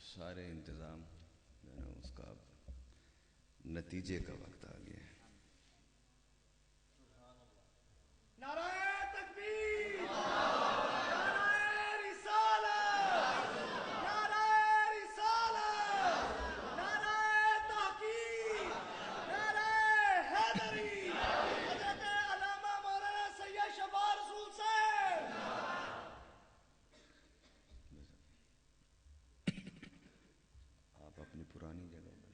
سارے انتظام جو ہے نا اس کا نتیجے کا وقت آ گیا ہے. نعرہ تکبیر، نعرہ رسالت، نعرہ رسالت، نعرہ تحقیق، نعرہ حیدری، حضرت علامہ مولانا سید شفیع رسول صاحب. آپ اپنی پرانی جگہ پر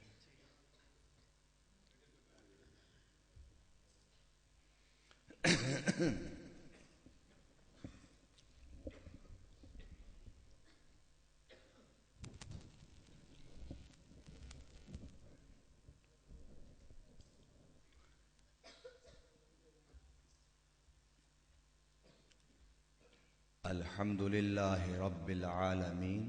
الحمد للہ رب العالمین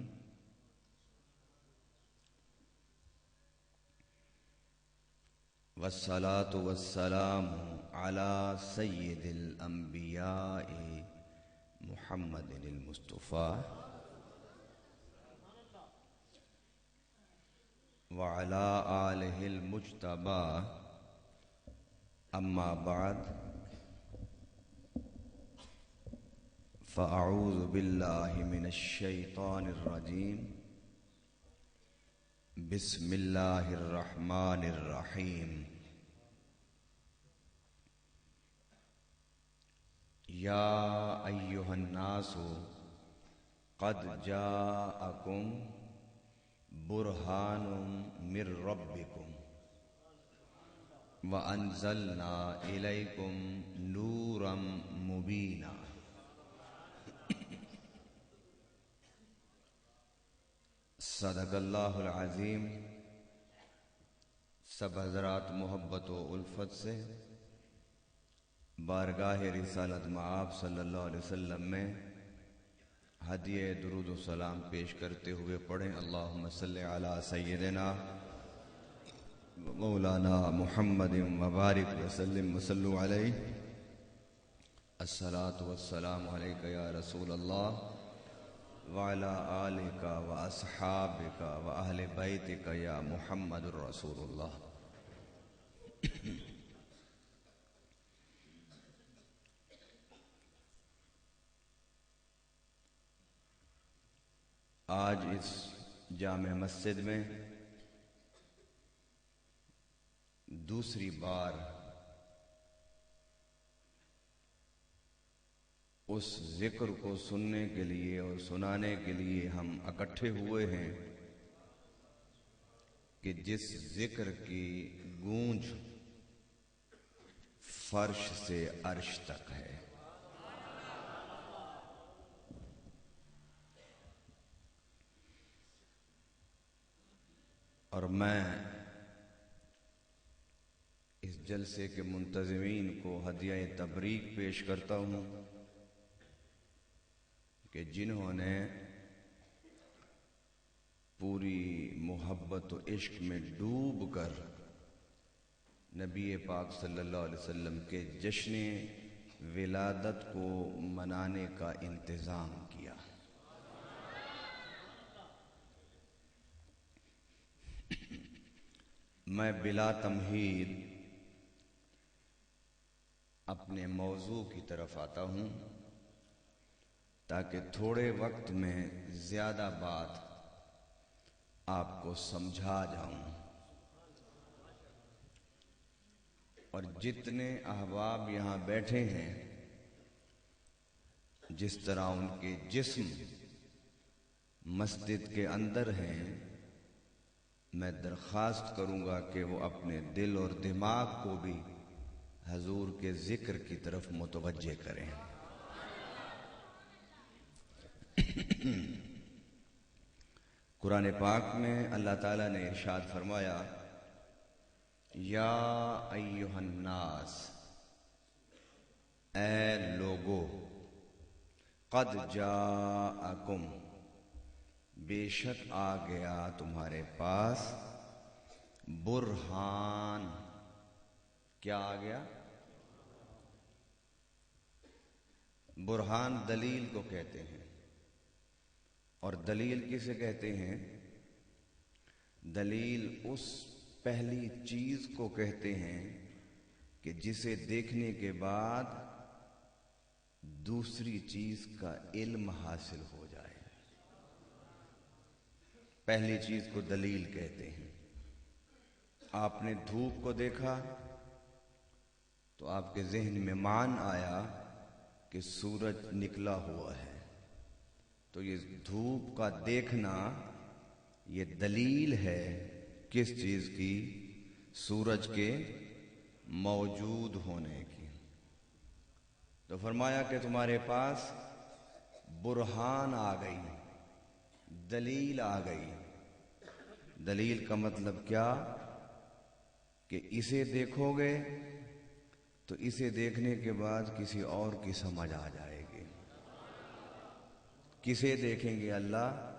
والصلاة والسلام على سید الانبیاء محمد المصطفیٰ وعلى آلہ المجتبى اما بعد فاعوذ باللہ من الشیطان الرجیم بسم اللہ الرحمن الرحیم یا ایہا الناس قد جاءکم برہان من ربکم وانزلنا الیکم نورا مبینا. صدق اللہ العظیم. سب حضرات محبت و الفت سے بارگاہ رسالت مآب صلی اللہ علیہ وسلم میں ہدیہ درود و سلام پیش کرتے ہوئے پڑھیں اللہم صلی علی سیدنا مولانا محمد مبارک وسلم وصلو علیہ. الصلاۃ والسلام علیک یا رسول اللہ وعلی آلک و اصحابک و اہل بیتک یا محمد الرسول اللہ. آج اس جامع مسجد میں دوسری بار اس ذکر کو سننے کے لیے اور سنانے کے لیے ہم اکٹھے ہوئے ہیں کہ جس ذکر کی گونج فرش سے عرش تک ہے. اور میں اس جلسے کے منتظمین کو ہدیہ تبریک پیش کرتا ہوں کہ جنہوں نے پوری محبت و عشق میں ڈوب کر نبی پاک صلی اللہ علیہ وسلم کے جشن ولادت کو منانے کا انتظام کیا. میں بلا تمہید اپنے موضوع کی طرف آتا ہوں تاکہ تھوڑے وقت میں زیادہ بات آپ کو سمجھا جاؤں اور جتنے احباب یہاں بیٹھے ہیں جس طرح ان کے جسم مسجد کے اندر ہیں میں درخواست کروں گا کہ وہ اپنے دل اور دماغ کو بھی حضور کے ذکر کی طرف متوجہ کریں. قرآن پاک میں اللہ تعالیٰ نے ارشاد فرمایا یا ایہا الناس، اے لوگو، قد جاءکم، بے شک آ گیا تمہارے پاس، برہان، کیا آ گیا؟ برہان دلیل کو کہتے ہیں. اور دلیل کسے کہتے ہیں؟ دلیل اس پہلی چیز کو کہتے ہیں کہ جسے دیکھنے کے بعد دوسری چیز کا علم حاصل ہو جائے، پہلی چیز کو دلیل کہتے ہیں۔ آپ نے دھوپ کو دیکھا تو آپ کے ذہن میں مان آیا کہ سورج نکلا ہوا ہے، تو یہ دھوپ کا دیکھنا یہ دلیل ہے کس چیز کی؟ سورج کے موجود ہونے کی۔ تو فرمایا کہ تمہارے پاس برہان آ گئی، دلیل آ گئی۔ دلیل کا مطلب کیا؟ کہ اسے دیکھو گے تو اسے دیکھنے کے بعد کسی اور کی سمجھ آ جائے گی۔ کسے دیکھیں گے اللہ؟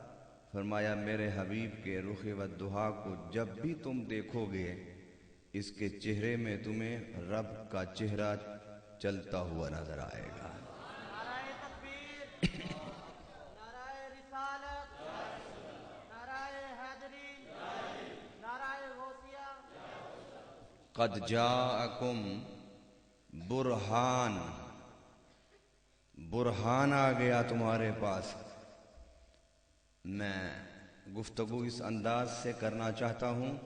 فرمایا میرے حبیب کے رخ والضحیٰ کو جب بھی تم دیکھو گے اس کے چہرے میں تمہیں رب کا چہرہ چلتا ہوا نظر آئے گا۔ نعرہ تکبیر، نعرہ رسالت، نعرہ حیدری، نعرہ غوثیہ۔ قد جاءکم برہان، برہان آ گیا تمہارے پاس۔ میں گفتگو اس انداز سے کرنا چاہتا ہوں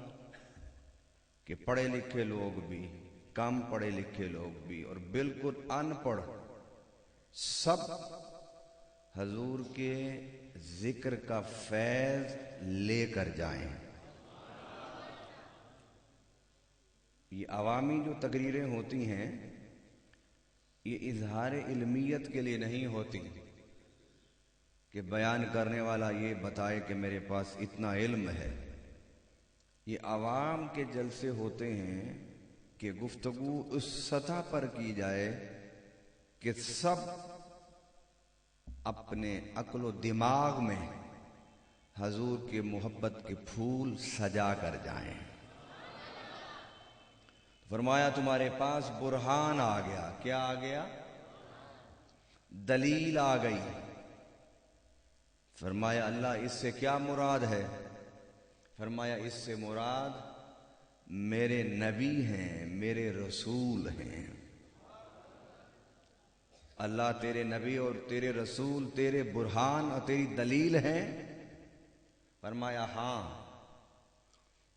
کہ پڑھے لکھے لوگ بھی، کم پڑھے لکھے لوگ بھی اور بالکل ان پڑھ سب حضور کے ذکر کا فیض لے کر جائیں۔ یہ عوامی جو تقریریں ہوتی ہیں یہ اظہار علمیت کے لیے نہیں ہوتی کہ بیان کرنے والا یہ بتائے کہ میرے پاس اتنا علم ہے۔ یہ عوام کے جلسے ہوتے ہیں کہ گفتگو اس سطح پر کی جائے کہ سب اپنے عقل و دماغ میں حضور کی محبت کے پھول سجا کر جائیں۔ فرمایا تمہارے پاس برہان آ گیا۔ کیا آ گیا؟ دلیل آ گئی۔ فرمایا اللہ اس سے کیا مراد ہے؟ فرمایا اس سے مراد میرے نبی ہیں، میرے رسول ہیں۔ اللہ تیرے نبی اور تیرے رسول تیرے برہان اور تیری دلیل ہیں؟ فرمایا ہاں،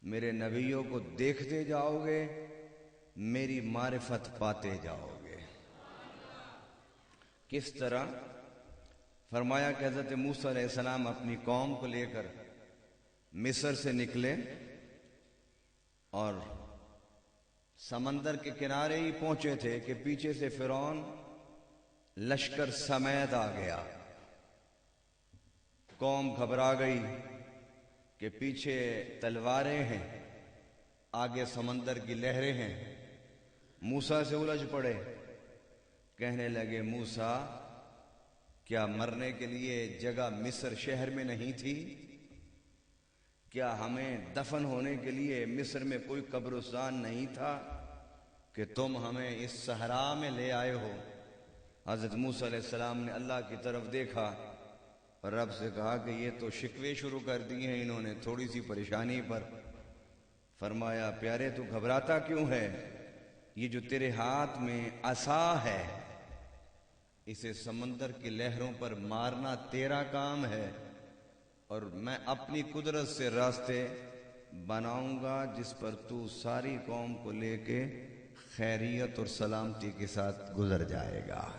میرے نبیوں کو دیکھتے جاؤ گے، میری معرفت پاتے جاؤ گے۔ کس طرح؟ فرمایا کہ حضرت موسیٰ علیہ السلام اپنی قوم کو لے کر مصر سے نکلے اور سمندر کے کنارے ہی پہنچے تھے کہ پیچھے سے فرعون لشکر سمیت آ گیا۔ قوم گھبرا گئی کہ پیچھے تلواریں ہیں، آگے سمندر کی لہریں ہیں۔ موسیٰ سے الجھ پڑے، کہنے لگے موسیٰ کیا مرنے کے لیے جگہ مصر شہر میں نہیں تھی؟ کیا ہمیں دفن ہونے کے لیے مصر میں کوئی قبرستان نہیں تھا کہ تم ہمیں اس صحرا میں لے آئے ہو؟ حضرت موسیٰ علیہ السلام نے اللہ کی طرف دیکھا اور رب سے کہا کہ یہ تو شکوے شروع کر دیے ہیں انہوں نے تھوڑی سی پریشانی پر۔ فرمایا پیارے تو گھبراتا کیوں ہے؟ یہ جو تیرے ہاتھ میں عصا ہے اسے سمندر کی لہروں پر مارنا تیرا کام ہے، اور میں اپنی قدرت سے راستے بناؤں گا جس پر تو ساری قوم کو لے کے خیریت اور سلامتی کے ساتھ گزر جائے گا۔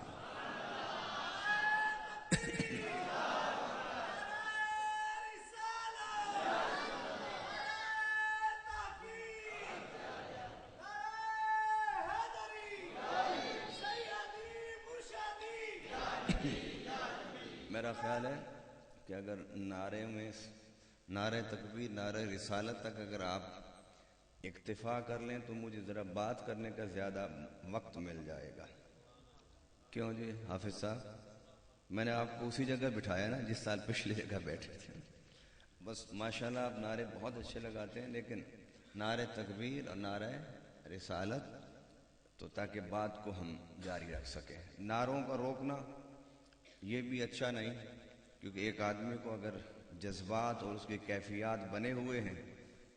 میرا خیال ہے کہ اگر نعرے میں نعرہ تکبیر، نعرہ رسالت تک اگر آپ اکتفا کر لیں تو مجھے ذرا بات کرنے کا زیادہ وقت مل جائے گا۔ کیوں جی حافظ صاحب؟ میں نے آپ کو اسی جگہ بٹھایا نا جس سال پچھلی جگہ بیٹھے تھے۔ بس ماشاءاللہ آپ نعرے بہت اچھے لگاتے ہیں، لیکن نعرہ تکبیر اور نعرہ رسالت تو تاکہ بات کو ہم جاری رکھ سکیں۔ نعروں کا روکنا یہ بھی اچھا نہیں، کیونکہ ایک آدمی کو اگر جذبات اور اس کی کیفیات بنے ہوئے ہیں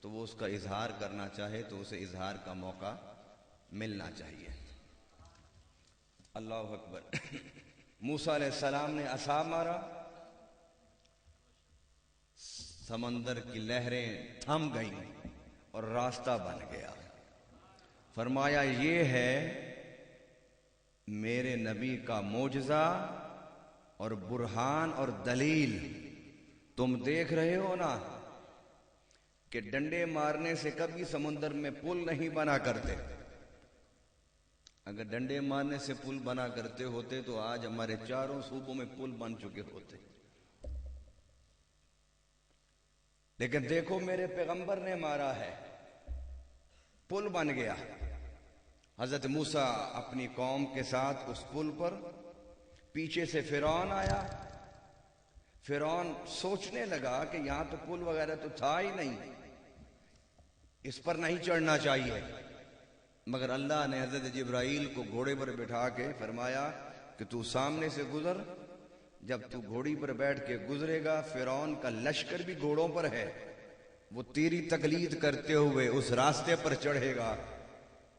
تو وہ اس کا اظہار کرنا چاہے تو اسے اظہار کا موقع ملنا چاہیے۔ اللہ اکبر۔ موسیٰ علیہ السلام نے عصا مارا، سمندر کی لہریں تھم گئیں اور راستہ بن گیا۔ فرمایا یہ ہے میرے نبی کا معجزہ اور برہان اور دلیل۔ تم دیکھ رہے ہو نا کہ ڈنڈے مارنے سے کبھی سمندر میں پل نہیں بنا کرتے۔ اگر ڈنڈے مارنے سے پل بنا کرتے ہوتے تو آج ہمارے چاروں صوبوں میں پل بن چکے ہوتے۔ لیکن دیکھو میرے پیغمبر نے مارا ہے، پل بن گیا۔ حضرت موسیٰ اپنی قوم کے ساتھ اس پل پر، پیچھے سے فرعون آیا۔ فرعون سوچنے لگا کہ یہاں تو پل وغیرہ تو تھا ہی نہیں، اس پر نہیں چڑھنا چاہیے، مگر اللہ نے حضرت جبرائیل کو گھوڑے پر بٹھا کے فرمایا کہ تو سامنے سے گزر۔ جب تو گھوڑی پر بیٹھ کے گزرے گا، فرعون کا لشکر بھی گھوڑوں پر ہے، وہ تیری تقلید کرتے ہوئے اس راستے پر چڑھے گا۔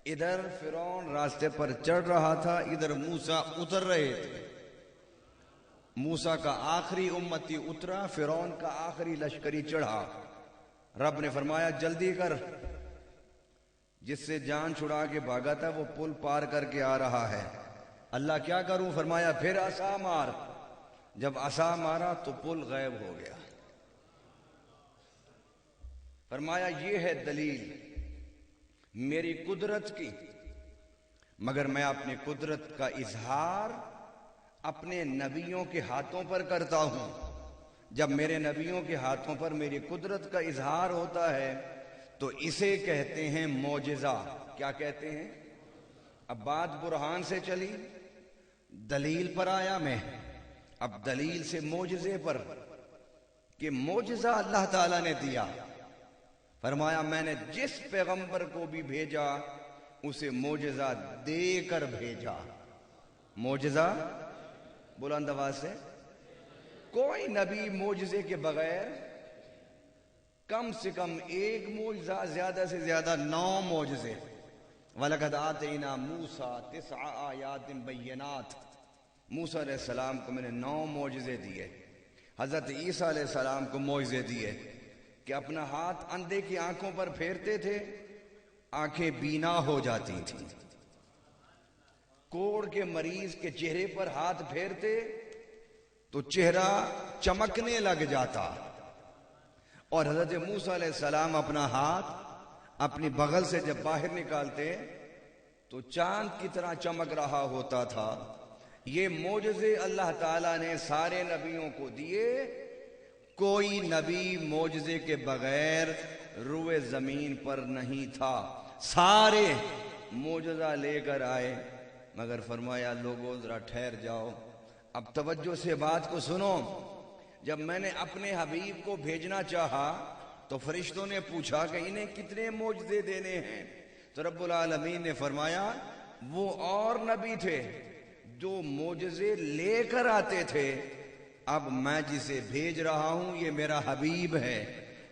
ادھر فرعون راستے پر چڑھ رہا تھا، ادھر موسیٰ اتر رہے تھے۔ موسیٰ کا آخری امتی اترا، فرعون کا آخری لشکری چڑھا۔ رب نے فرمایا جلدی کر، جس سے جان چھڑا کے بھاگا تھا وہ پل پار کر کے آ رہا ہے۔ اللہ کیا کروں؟ فرمایا پھر عصا مار۔ جب عصا مارا تو پل غائب ہو گیا۔ فرمایا یہ ہے دلیل میری قدرت کی، مگر میں اپنی قدرت کا اظہار اپنے نبیوں کے ہاتھوں پر کرتا ہوں۔ جب میرے نبیوں کے ہاتھوں پر میری قدرت کا اظہار ہوتا ہے تو اسے کہتے ہیں معجزہ۔ کیا کہتے ہیں؟ اب بات برہان سے چلی، دلیل پر آیا میں، اب دلیل سے معجزے پر، کہ معجزہ اللہ تعالیٰ نے دیا۔ فرمایا میں نے جس پیغمبر کو بھی بھیجا اسے معجزہ دے کر بھیجا۔ معجزہ بلند آواز سے، کوئی نبی معجزے کے بغیر، کم سے کم ایک معجزہ، زیادہ سے زیادہ 9 معجزے۔ وَلَقَدْ آتَيْنَا مُوسَىٰ 9 آیات بینات۔ موسیٰ علیہ السلام کو میں نے 9 معجزے دیے۔ حضرت عیسیٰ علیہ السلام کو معجزے دیے کہ اپنا ہاتھ اندھے کی آنکھوں پر پھیرتے تھے، آنکھیں بینا ہو جاتی تھیں۔ کوڑ کے مریض کے چہرے پر ہاتھ پھیرتے تو چہرہ چمکنے لگ جاتا، اور حضرت موسیٰ علیہ السلام اپنا ہاتھ اپنی بغل سے جب باہر نکالتے تو چاند کی طرح چمک رہا ہوتا تھا۔ یہ معجزے اللہ تعالیٰ نے سارے نبیوں کو دیے، کوئی نبی معجزے کے بغیر روئے زمین پر نہیں تھا، سارے معجزہ لے کر آئے، مگر فرمایا لوگوں ذرا ٹھہر جاؤ، اب توجہ سے بات کو سنو۔ جب میں نے اپنے حبیب کو بھیجنا چاہا تو فرشتوں نے پوچھا کہ انہیں کتنے معجزے دینے ہیں، تو رب العالمین نے فرمایا وہ اور نبی تھے جو معجزے لے کر آتے تھے، اب میں جسے بھیج رہا ہوں یہ میرا حبیب ہے،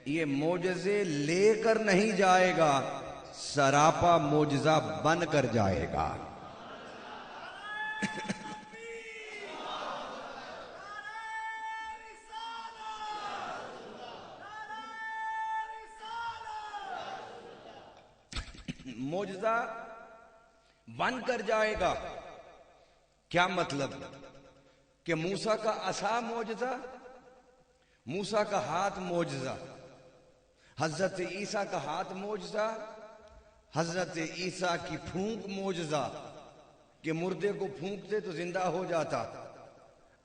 یہ معجزے لے کر نہیں جائے گا، سراپا معجزہ بن کر جائے گا۔ معجزہ بن کر جائے گا۔ کیا مطلب؟ کہ موسیٰ کا عصا معجزہ، موسیٰ کا ہاتھ معجزہ، حضرت عیسیٰ کا ہاتھ معجزہ، حضرت عیسیٰ کی پھونک معجزہ، کہ مردے کو پھونکتے تو زندہ ہو جاتا،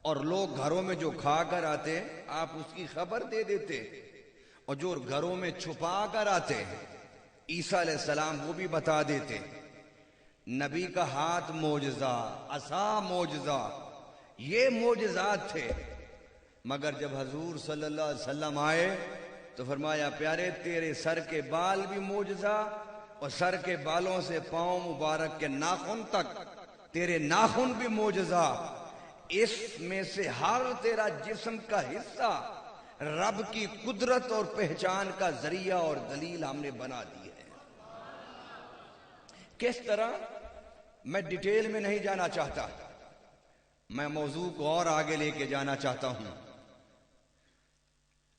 اور لوگ گھروں میں جو کھا کر آتے آپ اس کی خبر دے دیتے، اور جو گھروں میں چھپا کر آتے عیسیٰ علیہ السلام وہ بھی بتا دیتے۔ نبی کا ہاتھ معجزہ، عصا معجزہ، یہ معجزات تھے، مگر جب حضور صلی اللہ علیہ وسلم آئے تو فرمایا پیارے تیرے سر کے بال بھی معجزہ، اور سر کے بالوں سے پاؤں مبارک کے ناخن تک تیرے ناخن بھی معجزہ، اس میں سے ہر تیرا جسم کا حصہ رب کی قدرت اور پہچان کا ذریعہ اور دلیل ہم نے بنا دی ہے۔ کس طرح؟ میں ڈیٹیل میں نہیں جانا چاہتا، میں موضوع کو اور آگے لے کے جانا چاہتا ہوں۔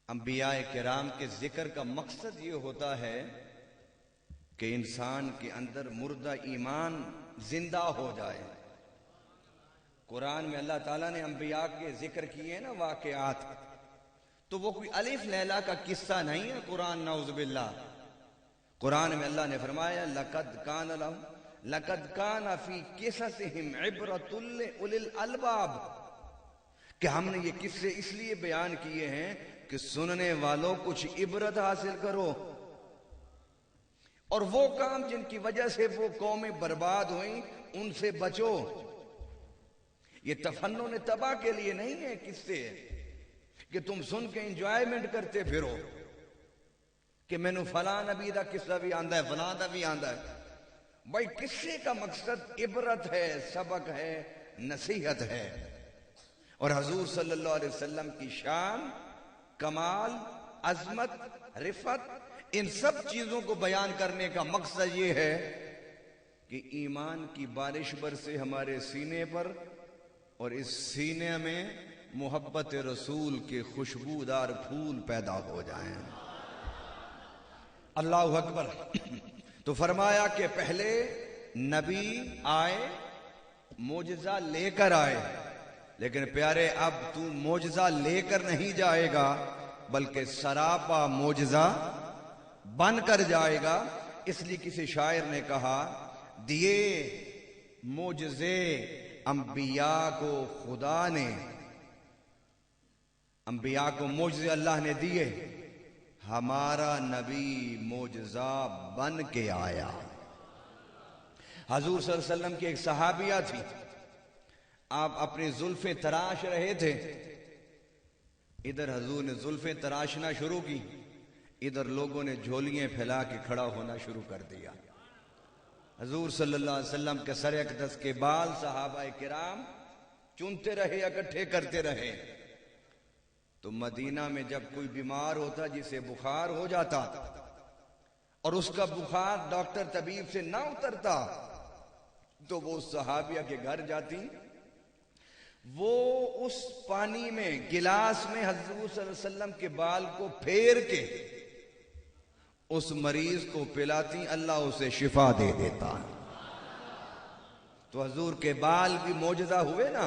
انبیاء کرام کے ذکر کا مقصد یہ ہوتا ہے کہ انسان کے اندر مردہ ایمان زندہ ہو جائے۔ قرآن میں اللہ تعالیٰ نے انبیاء کے ذکر کیے نا واقعات، تو وہ کوئی الف لیلا کا قصہ نہیں ہے قرآن، نعوذ باللہ۔ قرآن میں اللہ نے فرمایا لَقَدْ كَانَ فِي قِصَصِهِمْ عِبْرَةٌ لِأُولِي الْأَلْبَابِ، کہ ہم نے یہ قصے اس لیے بیان کیے ہیں کہ سننے والوں کچھ عبرت حاصل کرو، اور وہ کام جن کی وجہ سے وہ قومیں برباد ہوئیں ان سے بچو۔ یہ تفنن تباہ کے لیے نہیں ہے قصے کہ تم سن کے انجوائمنٹ کرتے پھرو کہ میں نے فلاں نبی دا قصہ بھی آندا ہے، فلاں دا بھی آندا ہے۔ بھائی قصے کا مقصد عبرت ہے، سبق ہے، نصیحت ہے۔ اور حضور صلی اللہ علیہ وسلم کی شان، کمال، عظمت، رفعت، ان سب چیزوں کو بیان کرنے کا مقصد یہ ہے کہ ایمان کی بارش برسے ہمارے سینے پر، اور اس سینے میں محبت رسول کے خوشبودار پھول پیدا ہو جائیں۔ اللہ اکبر۔ تو فرمایا کہ پہلے نبی آئے، معجزہ لے کر آئے، لیکن پیارے اب تو معجزہ لے کر نہیں جائے گا بلکہ سراپا معجزہ بن کر جائے گا۔ اس لیے کسی شاعر نے کہا دیے معجزے انبیاء کو خدا نے، انبیاء کو معجزے اللہ نے دیے، ہمارا نبی معجزہ بن کے آیا۔ حضور صلی اللہ علیہ وسلم کی ایک صحابیہ تھی، آپ اپنی زلفیں تراش رہے تھے، ادھر حضور نے زلفیں تراشنا شروع کی، ادھر لوگوں نے جھولیاں پھیلا کے کھڑا ہونا شروع کر دیا۔ حضور صلی اللہ علیہ وسلم کے سر اقدس کے بال صحابہ کرام چنتے رہے، اکٹھے کرتے رہے۔ تو مدینہ میں جب کوئی بیمار ہوتا جسے بخار ہو جاتا اور اس کا بخار ڈاکٹر طبیب سے نہ اترتا تو وہ صحابیہ کے گھر جاتی، وہ اس پانی میں گلاس میں حضور صلی اللہ علیہ وسلم کے بال کو پھیر کے اس مریض کو پلاتی، اللہ اسے شفا دے دیتا۔ تو حضور کے بال بھی معجزہ ہوئے نا،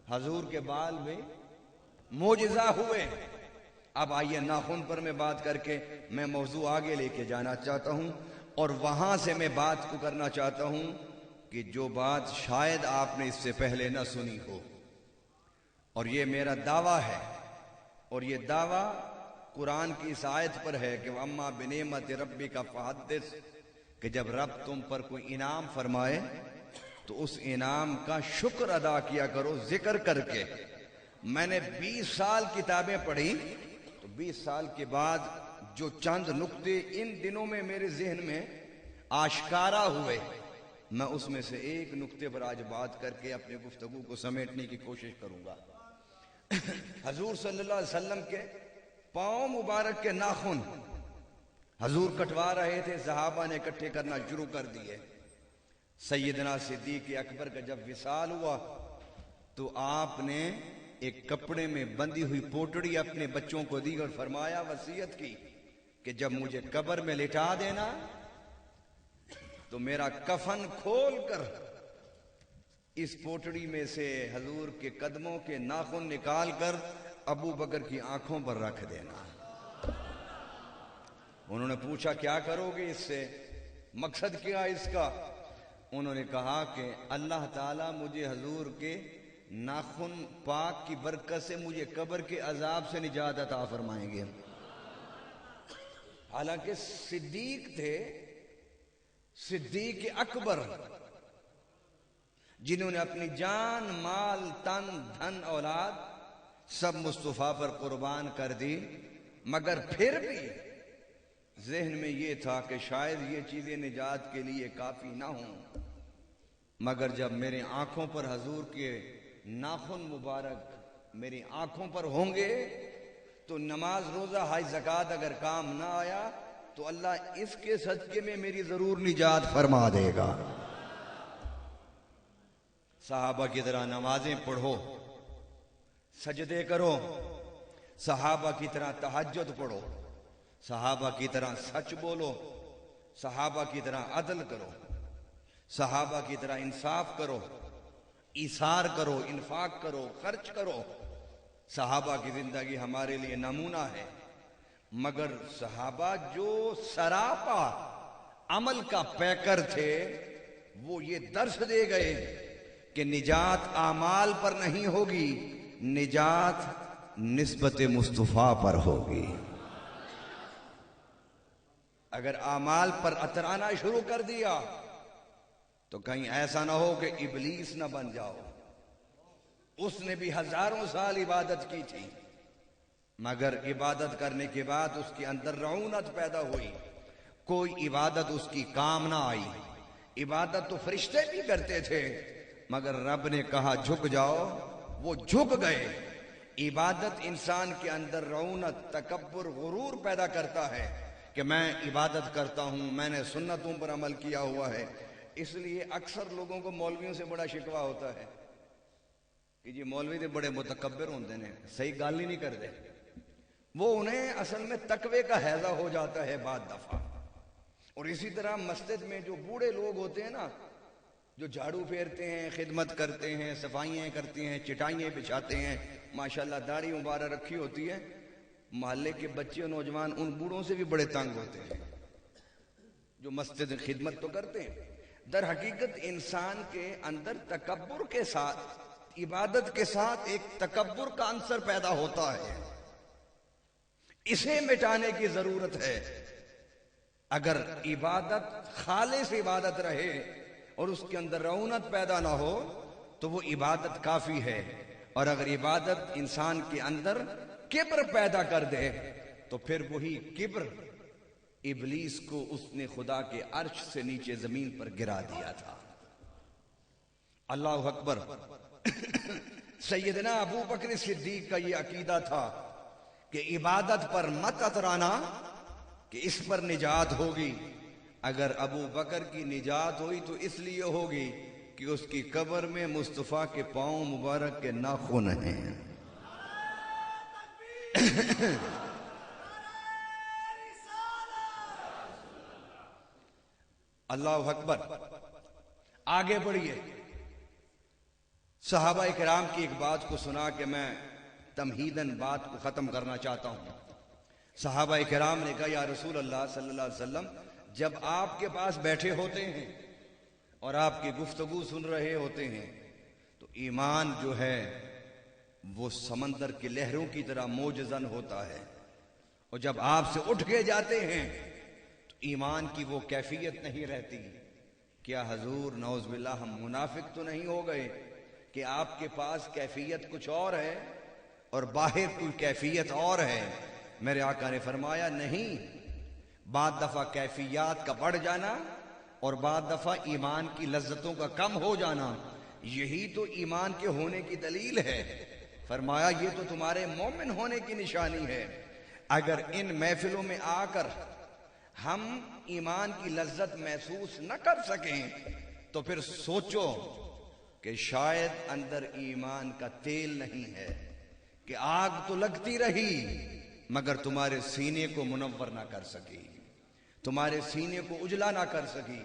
حضور کے بال بھی معجزہ ہوئے۔ اب آئیے ناخن پر میں بات کر کے میں موضوع آگے لے کے جانا چاہتا ہوں، اور وہاں سے میں بات کو کرنا چاہتا ہوں کہ جو بات شاید آپ نے اس سے پہلے نہ سنی ہو، اور یہ میرا دعویٰ ہے، اور یہ دعویٰ قرآن کی اس آیت پر ہے کہ وَأَمَّا بِنِعْمَتِ رَبِّكَ فَحَدِّثْ، کہ جب رب تم پر کوئی انعام فرمائے تو اس انعام کا شکر ادا کیا کرو ذکر کر کے۔ میں نے 20 سال کتابیں پڑھی، تو 20 سال کے بعد جو چند نقطے ان دنوں میں میرے ذہن میں آشکارا ہوئے، میں اس میں سے ایک نقطے پر آج بات کر کے اپنے گفتگو کو سمیٹنے کی کوشش کروں گا۔ حضور صلی اللہ علیہ وسلم کے پاؤں مبارک کے ناخن حضور کٹوا رہے تھے، صحابہ نے اکٹھے کرنا شروع کر دیے۔ سیدنا صدیق اکبر کا جب وصال ہوا تو آپ نے ایک کپڑے میں بندھی ہوئی پوٹڑی اپنے بچوں کو دی اور فرمایا، وصیت کی کہ جب مجھے قبر میں لٹا دینا تو میرا کفن کھول کر اس پوٹڑی میں سے حضور کے قدموں کے ناخن نکال کر ابو بکر کی آنکھوں پر رکھ دینا۔ انہوں نے پوچھا کیا کرو گے اس سے، مقصد کیا اس کا؟ انہوں نے کہا کہ اللہ تعالیٰ مجھے حضور کے ناخن پاک کی برکت سے مجھے قبر کے عذاب سے نجات عطا فرمائیں گے۔ حالانکہ صدیق تھے، صدیق اکبر، جنہوں نے اپنی جان، مال، تن، دھن، اولاد سب مصطفیٰ پر قربان کر دی، مگر پھر بھی ذہن میں یہ تھا کہ شاید یہ چیزیں نجات کے لیے کافی نہ ہوں، مگر جب میرے آنکھوں پر حضور کے ناخن مبارک میری آنکھوں پر ہوں گے تو نماز روزہ حج زکوٰۃ اگر کام نہ آیا تو اللہ اس کے صدقے میں میری ضرور نجات فرما دے گا۔ صحابہ کی طرح نمازیں پڑھو، سجدے کرو، صحابہ کی طرح تہجد پڑھو، صحابہ کی طرح سچ بولو، صحابہ کی طرح عدل کرو، صحابہ کی طرح انصاف کرو، ایثار کرو، انفاق کرو، خرچ کرو۔ صحابہ کی زندگی ہمارے لیے نمونہ ہے، مگر صحابہ جو سراپا عمل کا پیکر تھے وہ یہ درس دے گئے کہ نجات اعمال پر نہیں ہوگی، نجات نسبت مصطفیٰ پر ہوگی۔ اگر اعمال پر اترانا شروع کر دیا تو کہیں ایسا نہ ہو کہ ابلیس نہ بن جاؤ۔ اس نے بھی ہزاروں سال عبادت کی تھی، مگر عبادت کرنے کے بعد اس کے اندر رعونت پیدا ہوئی، کوئی عبادت اس کی کام نہ آئی۔ عبادت تو فرشتے بھی کرتے تھے، مگر رب نے کہا جھک جاؤ، وہ جھک گئے۔ عبادت انسان کے اندر رعونت، تکبر، غرور پیدا کرتا ہے کہ میں عبادت کرتا ہوں، میں نے سنتوں پر عمل کیا ہوا ہے۔ اس لیے اکثر لوگوں کو مولویوں سے بڑا شکوہ ہوتا ہے کہ جی مولوی دے بڑے متکبر ہوندے نے، صحیح گل ہی نہیں کرتے۔ وہ انہیں اصل میں تقوی کا ہیضہ ہو جاتا ہے بعد دفعہ۔ اور اسی طرح مسجد میں جو بوڑھے لوگ ہوتے ہیں نا، جو جھاڑو پھیرتے ہیں، خدمت کرتے ہیں، صفائیاں کرتے ہیں، چٹائیاں بچھاتے ہیں، ماشاءاللہ داڑھی مبارک رکھی ہوتی ہے، محلے کے بچے اور نوجوان ان بوڑھوں سے بھی بڑے تنگ ہوتے ہیں جو مسجد خدمت تو کرتے ہیں۔ در حقیقت انسان کے اندر تکبر کے ساتھ، عبادت کے ساتھ ایک تکبر کا عنصر پیدا ہوتا ہے، اسے مٹانے کی ضرورت ہے۔ اگر عبادت خالص عبادت رہے اور اس کے اندر رعونت پیدا نہ ہو تو وہ عبادت کافی ہے، اور اگر عبادت انسان کے اندر کبر پیدا کر دے تو پھر وہی کبر ابلیس کو اس نے خدا کے عرش سے نیچے زمین پر گرا دیا تھا۔ اللہ اکبر۔ سیدنا ابو بکر صدیق کا یہ عقیدہ تھا کہ عبادت پر مت اترانا کہ اس پر نجات ہوگی۔ اگر ابو بکر کی نجات ہوئی تو اس لیے ہوگی کہ اس کی قبر میں مصطفیٰ کے پاؤں مبارک کے ناخن ہیں۔ اللہ اکبر۔ آگے بڑھیے۔ صحابہ کرام کی ایک بات کو سنا کہ میں تمہیداً بات کو ختم کرنا چاہتا ہوں۔ صحابہ کرام نے کہا یا رسول اللہ صلی اللہ علیہ وسلم، جب آپ کے پاس بیٹھے ہوتے ہیں اور آپ کی گفتگو سن رہے ہوتے ہیں تو ایمان جو ہے وہ سمندر کی لہروں کی طرح موجزن ہوتا ہے، اور جب آپ سے اٹھ کے جاتے ہیں تو ایمان کی وہ کیفیت نہیں رہتی۔ کیا حضور نعوذ باللہ ہم منافق تو نہیں ہو گئے کہ آپ کے پاس کیفیت کچھ اور ہے اور باہر کوئی کیفیت اور ہے؟ میرے آقا نے فرمایا نہیں، بعد دفعہ کیفیات کا بڑھ جانا اور بعد دفعہ ایمان کی لذتوں کا کم ہو جانا، یہی تو ایمان کے ہونے کی دلیل ہے۔ فرمایا یہ تو تمہارے مومن ہونے کی نشانی ہے۔ اگر ان محفلوں میں آ کر ہم ایمان کی لذت محسوس نہ کر سکیں تو پھر سوچو کہ شاید اندر ایمان کا تیل نہیں ہے، کہ آگ تو لگتی رہی مگر تمہارے سینے کو منور نہ کر سکی، تمہارے سینے کو اجلا نہ کر سکی،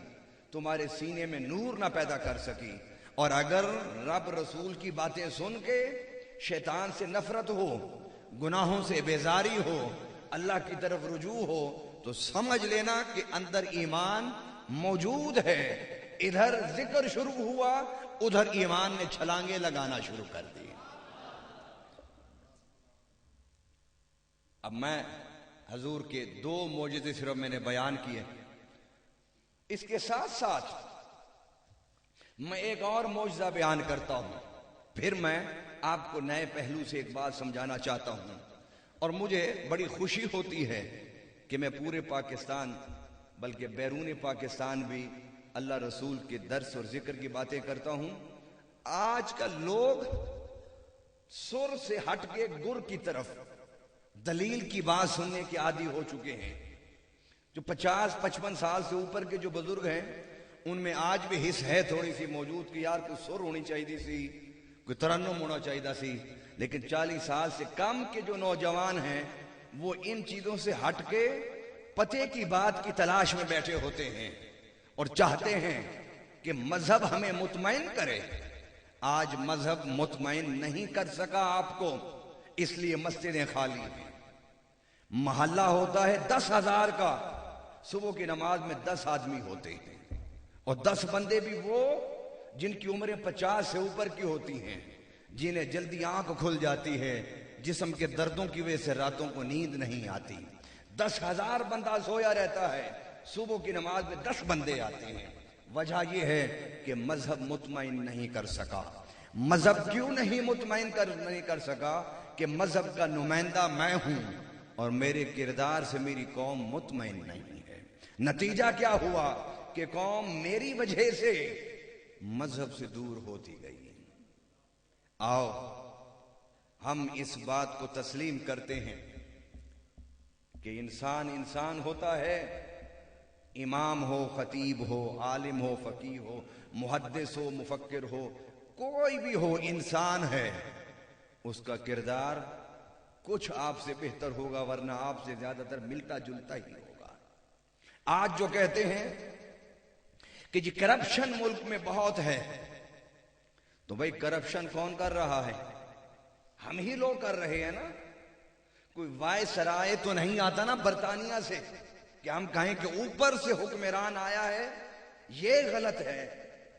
تمہارے سینے میں نور نہ پیدا کر سکی۔ اور اگر رب رسول کی باتیں سن کے شیطان سے نفرت ہو، گناہوں سے بیزاری ہو، اللہ کی طرف رجوع ہو تو سمجھ لینا کہ اندر ایمان موجود ہے۔ ادھر ذکر شروع ہوا، ادھر ایمان نے چھلانگیں لگانا شروع کر دی۔ اب میں حضور کے دو معجزے صرف میں نے بیان کیے، اس کے ساتھ ساتھ میں ایک اور معجزہ بیان کرتا ہوں، پھر میں آپ کو نئے پہلو سے ایک بات سمجھانا چاہتا ہوں۔ اور مجھے بڑی خوشی ہوتی ہے کہ میں پورے پاکستان بلکہ بیرون پاکستان بھی اللہ رسول کے درس اور ذکر کی باتیں کرتا ہوں۔ آج کل لوگ سر سے ہٹ کے گر کی طرف، دلیل کی بات سننے کے عادی ہو چکے ہیں. جو 50-55 سال سے اوپر کے جو بزرگ ہیں ان میں آج بھی حس ہے تھوڑی سی موجود کہ یار کوئی سر ہونی چاہیے سی, کوئی ترنم ہونا چاہیے سی. لیکن 40 سال سے کم کے جو نوجوان ہیں وہ ان چیزوں سے ہٹ کے پتے کی بات کی تلاش میں بیٹھے ہوتے ہیں اور چاہتے ہیں کہ مذہب ہمیں مطمئن کرے. آج مذہب مطمئن نہیں کر سکا آپ کو, اس لیے مسجدیں خالی ہیں. محلہ ہوتا ہے 10,000 کا, صبح کی نماز میں 10 آدمی ہوتے ہیں اور 10 بندے بھی وہ جن کی عمریں 50 سے اوپر کی ہوتی ہیں, جنہیں جلدی آنکھ کھل جاتی ہے, جسم کے دردوں کی وجہ سے راتوں کو نیند نہیں آتی. 10,000 بندہ سویا رہتا ہے, صبح کی نماز میں 10 بندے آتے ہیں. وجہ یہ ہے کہ مذہب مطمئن نہیں کر سکا. مذہب کیوں نہیں مطمئن نہیں کر سکا؟ کہ مذہب کا نمائندہ میں ہوں اور میرے کردار سے میری قوم مطمئن نہیں ہے. نتیجہ کیا ہوا کہ قوم میری وجہ سے مذہب سے دور ہوتی گئی. آؤ ہم اس بات کو تسلیم کرتے ہیں کہ انسان ہوتا ہے, امام ہو, خطیب ہو, عالم ہو, فقیہ ہو, محدث ہو, مفکر ہو, کوئی بھی ہو, انسان ہے. اس کا کردار کچھ آپ سے بہتر ہوگا ورنہ آپ سے زیادہ تر ملتا جلتا ہی ہوگا. آج جو کہتے ہیں کہ جی کرپشن ملک میں بہت ہے, تو بھئی کرپشن کون کر رہا ہے؟ ہم ہی لوگ کر رہے ہیں نا. کوئی وائس رائے تو نہیں آتا نا برطانیہ سے کہ ہم کہیں کہ اوپر سے حکمران آیا ہے. یہ غلط ہے.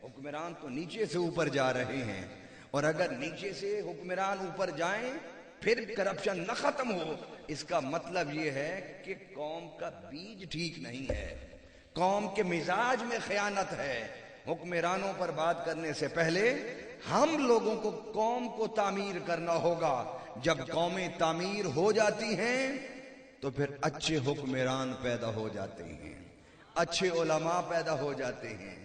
حکمران تو نیچے سے اوپر جا رہے ہیں, اور اگر نیچے سے حکمران اوپر جائیں پھر کرپشن نہ ختم ہو, اس کا مطلب یہ ہے کہ قوم کا بیج ٹھیک نہیں ہے, قوم کے مزاج میں خیانت ہے. حکمرانوں پر بات کرنے سے پہلے ہم لوگوں کو قوم کو تعمیر کرنا ہوگا. جب قومیں تعمیر ہو جاتی ہیں تو پھر اچھے حکمران پیدا ہو جاتے ہیں, اچھے علماء پیدا ہو جاتے ہیں,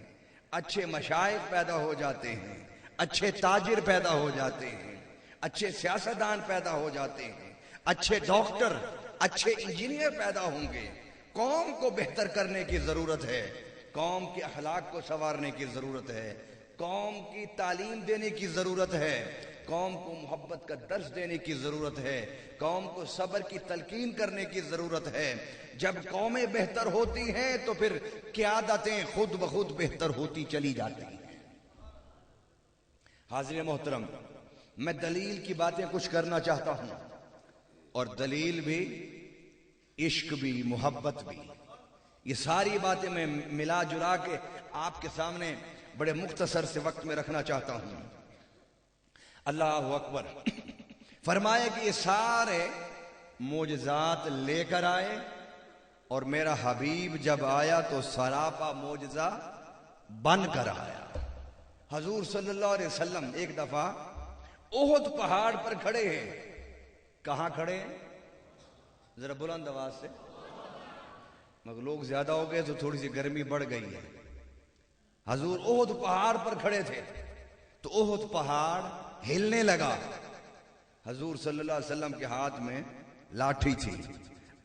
اچھے مشائخ پیدا ہو جاتے ہیں, اچھے تاجر پیدا ہو جاتے ہیں, اچھے سیاستدان پیدا ہو جاتے ہیں, اچھے ڈاکٹر, اچھے انجینئر پیدا ہوں گے. قوم کو بہتر کرنے کی ضرورت ہے, قوم کے اخلاق کو سنوارنے کی ضرورت ہے, قوم کی تعلیم دینے کی ضرورت ہے, قوم کو محبت کا درس دینے کی ضرورت ہے, قوم کو صبر کی تلقین کرنے کی ضرورت ہے. جب قومیں بہتر ہوتی ہیں تو پھر قیادتیں خود بخود بہتر ہوتی چلی جاتی ہیں. حاضرین محترم, میں دلیل کی باتیں کچھ کرنا چاہتا ہوں, اور دلیل بھی, عشق بھی, محبت بھی, یہ ساری باتیں میں ملا جلا کے آپ کے سامنے بڑے مختصر سے وقت میں رکھنا چاہتا ہوں. اللہ اکبر. فرمایا کہ یہ سارے معجزات لے کر آئے, اور میرا حبیب جب آیا تو سراپا معجزہ بن کر آیا. حضور صلی اللہ علیہ وسلم ایک دفعہ احد پہاڑ پر کھڑے ہیں. کہاں کھڑے ہیں؟ ذرا بلند آواز سے, مگر لوگ زیادہ ہو گئے تو تھوڑی سی گرمی بڑھ گئی ہے. حضور احد پہاڑ پر کھڑے تھے تو احد پہاڑ ہلنے لگا. حضور صلی اللہ علیہ وسلم کے ہاتھ میں لاٹھی تھی.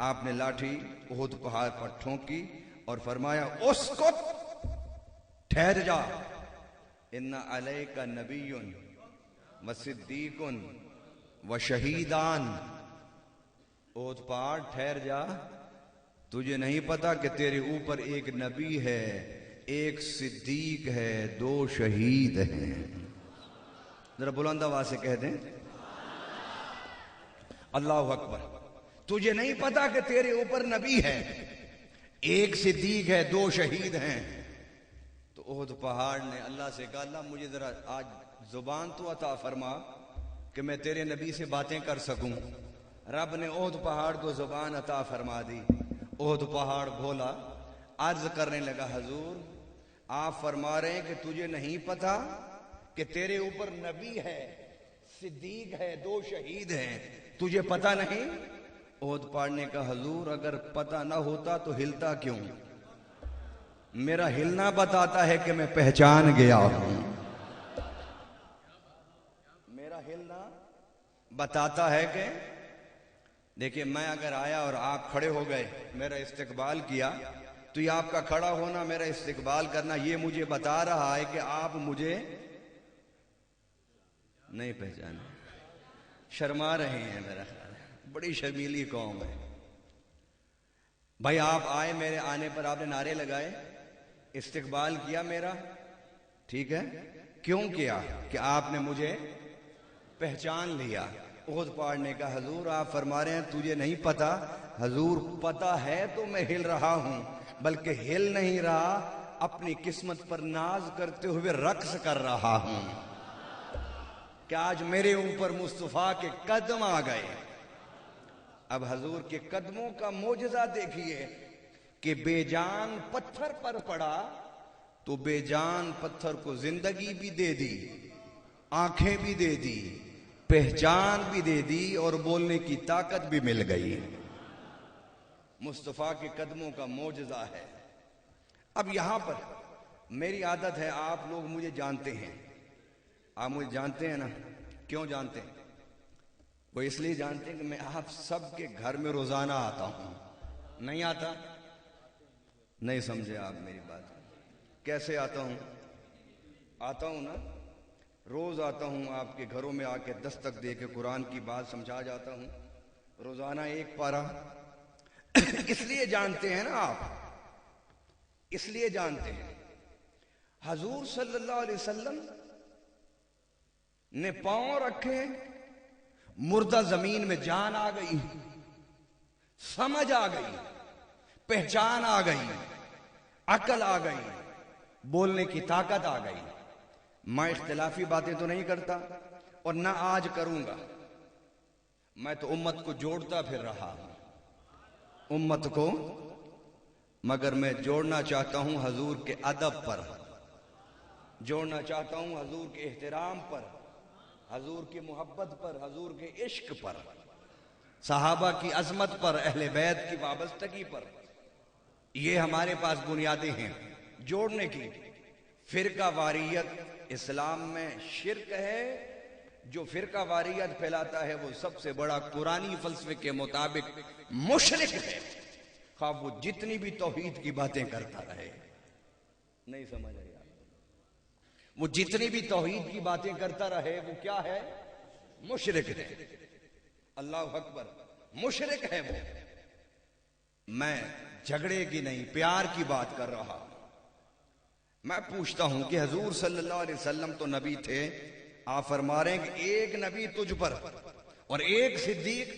آپ نے لاٹھی احد پہاڑ پر ٹھونکی اور فرمایا اسکت, ٹھہر جا, ان علیک نبی و صدیق و شہیدان. احد پہاڑ ٹھہر جا, تجھے نہیں پتا کہ تیرے اوپر ایک نبی ہے, ایک صدیق ہے, 2 شہید ہیں. ذرا بلند آواز سے کہہ دیں اللہ اکبر. تجھے نہیں پتا کہ تیرے اوپر نبی ہے, ایک صدیق ہے, 2 شہید ہیں. تو احد پہاڑ نے اللہ سے کہا, اللہ مجھے ذرا آج زبان تو عطا فرما کہ میں تیرے نبی سے باتیں کر سکوں. رب نے احد پہاڑ کو زبان عطا فرما دی. احد پہاڑ بولا, عرض کرنے لگا, حضور آپ فرما رہے ہیں کہ تجھے نہیں پتا کہ تیرے اوپر نبی ہے, صدیق ہے, 2 شہید ہیں, تجھے پتا نہیں؟ احد پہاڑ نے کہا, حضور اگر پتا نہ ہوتا تو ہلتا کیوں؟ میرا ہلنا بتاتا ہے کہ میں پہچان گیا ہوں. میرا ہلنا بتاتا ہے کہ دیکھیے میں اگر آیا اور آپ کھڑے ہو گئے میرا استقبال کیا تو یہ آپ کا کھڑا ہونا میرا استقبال کرنا یہ مجھے بتا رہا ہے کہ آپ مجھے نہیں پہچانے، شرما رہے ہیں میرا خیال ہے، بڑی شرمیلی قوم ہے۔ بھائی آپ آئے، میرے آنے پر آپ نے نعرے لگائے، استقبال کیا میرا، ٹھیک ہے، کیوں کیا؟ کہ آپ نے مجھے پہچان لیا۔ احد پاڑنے کا حضور آپ فرما رہے ہیں تجھے نہیں پتا، حضور پتا ہے تو میں ہل رہا ہوں، بلکہ ہل نہیں رہا، اپنی قسمت پر ناز کرتے ہوئے رقص کر رہا ہوں کہ آج میرے اوپر مصطفیٰ کے قدم آ گئے۔ اب حضور کے قدموں کا معجزہ دیکھیے کہ بے جان پتھر پر پڑا تو بے جان پتھر کو زندگی بھی دے دی، آنکھیں بھی دے دی، پہچان بھی دے دی، اور بولنے کی طاقت بھی مل گئی۔ مصطفیٰ کے قدموں کا معجزہ ہے۔ اب یہاں پر میری عادت ہے، آپ لوگ مجھے جانتے ہیں، آپ مجھے جانتے ہیں نا، کیوں جانتے ہیں؟ وہ اس لیے جانتے ہیں کہ میں آپ سب کے گھر میں روزانہ آتا ہوں۔ نہیں آتا؟ نہیں سمجھے آپ میری بات؟ کیسے آتا ہوں؟ آتا ہوں نا، روز آتا ہوں، آپ کے گھروں میں آ کے دستک دے کے قرآن کی بات سمجھا جاتا ہوں، روزانہ ایک پارہ۔ اس لیے جانتے ہیں نا آپ، اس لیے جانتے ہیں حضور صلی اللہ علیہ وسلم نے پاؤں رکھے، مردہ زمین میں جان آ گئی، سمجھ آ گئی، پہچان آ گئی، عقل آ گئی، بولنے کی طاقت آ گئی۔ میں اختلافی باتیں تو نہیں کرتا اور نہ آج کروں گا، میں تو امت کو جوڑتا پھر رہا ہوں، امت کو، مگر میں جوڑنا چاہتا ہوں حضور کے ادب پر، جوڑنا چاہتا ہوں حضور کے احترام پر، حضور کی محبت پر، حضور کے عشق پر، صحابہ کی عظمت پر، اہل بیت کی وابستگی پر۔ یہ ہمارے پاس بنیادیں ہیں جوڑنے کی۔ فرقہ واریت اسلام میں شرک ہے، جو فرقہ واریت پھیلاتا ہے وہ سب سے بڑا قرآنی فلسفے کے مطابق مشرک ہے، خواہ وہ جتنی بھی توحید کی باتیں کرتا رہے۔ نہیں سمجھ آئی؟ وہ جتنی بھی توحید کی باتیں کرتا رہے وہ کیا ہے؟ مشرک ہے۔ اللہ اکبر، مشرک ہے وہ۔ میں جھگڑے کی نہیں، پیار کی بات کر رہا ہوں۔ میں پوچھتا ہوں کہ حضور صلی اللہ علیہ وسلم تو نبی تھے، آپ فرما رہے ہیں کہ ایک نبی تجھ پر اور ایک صدیق،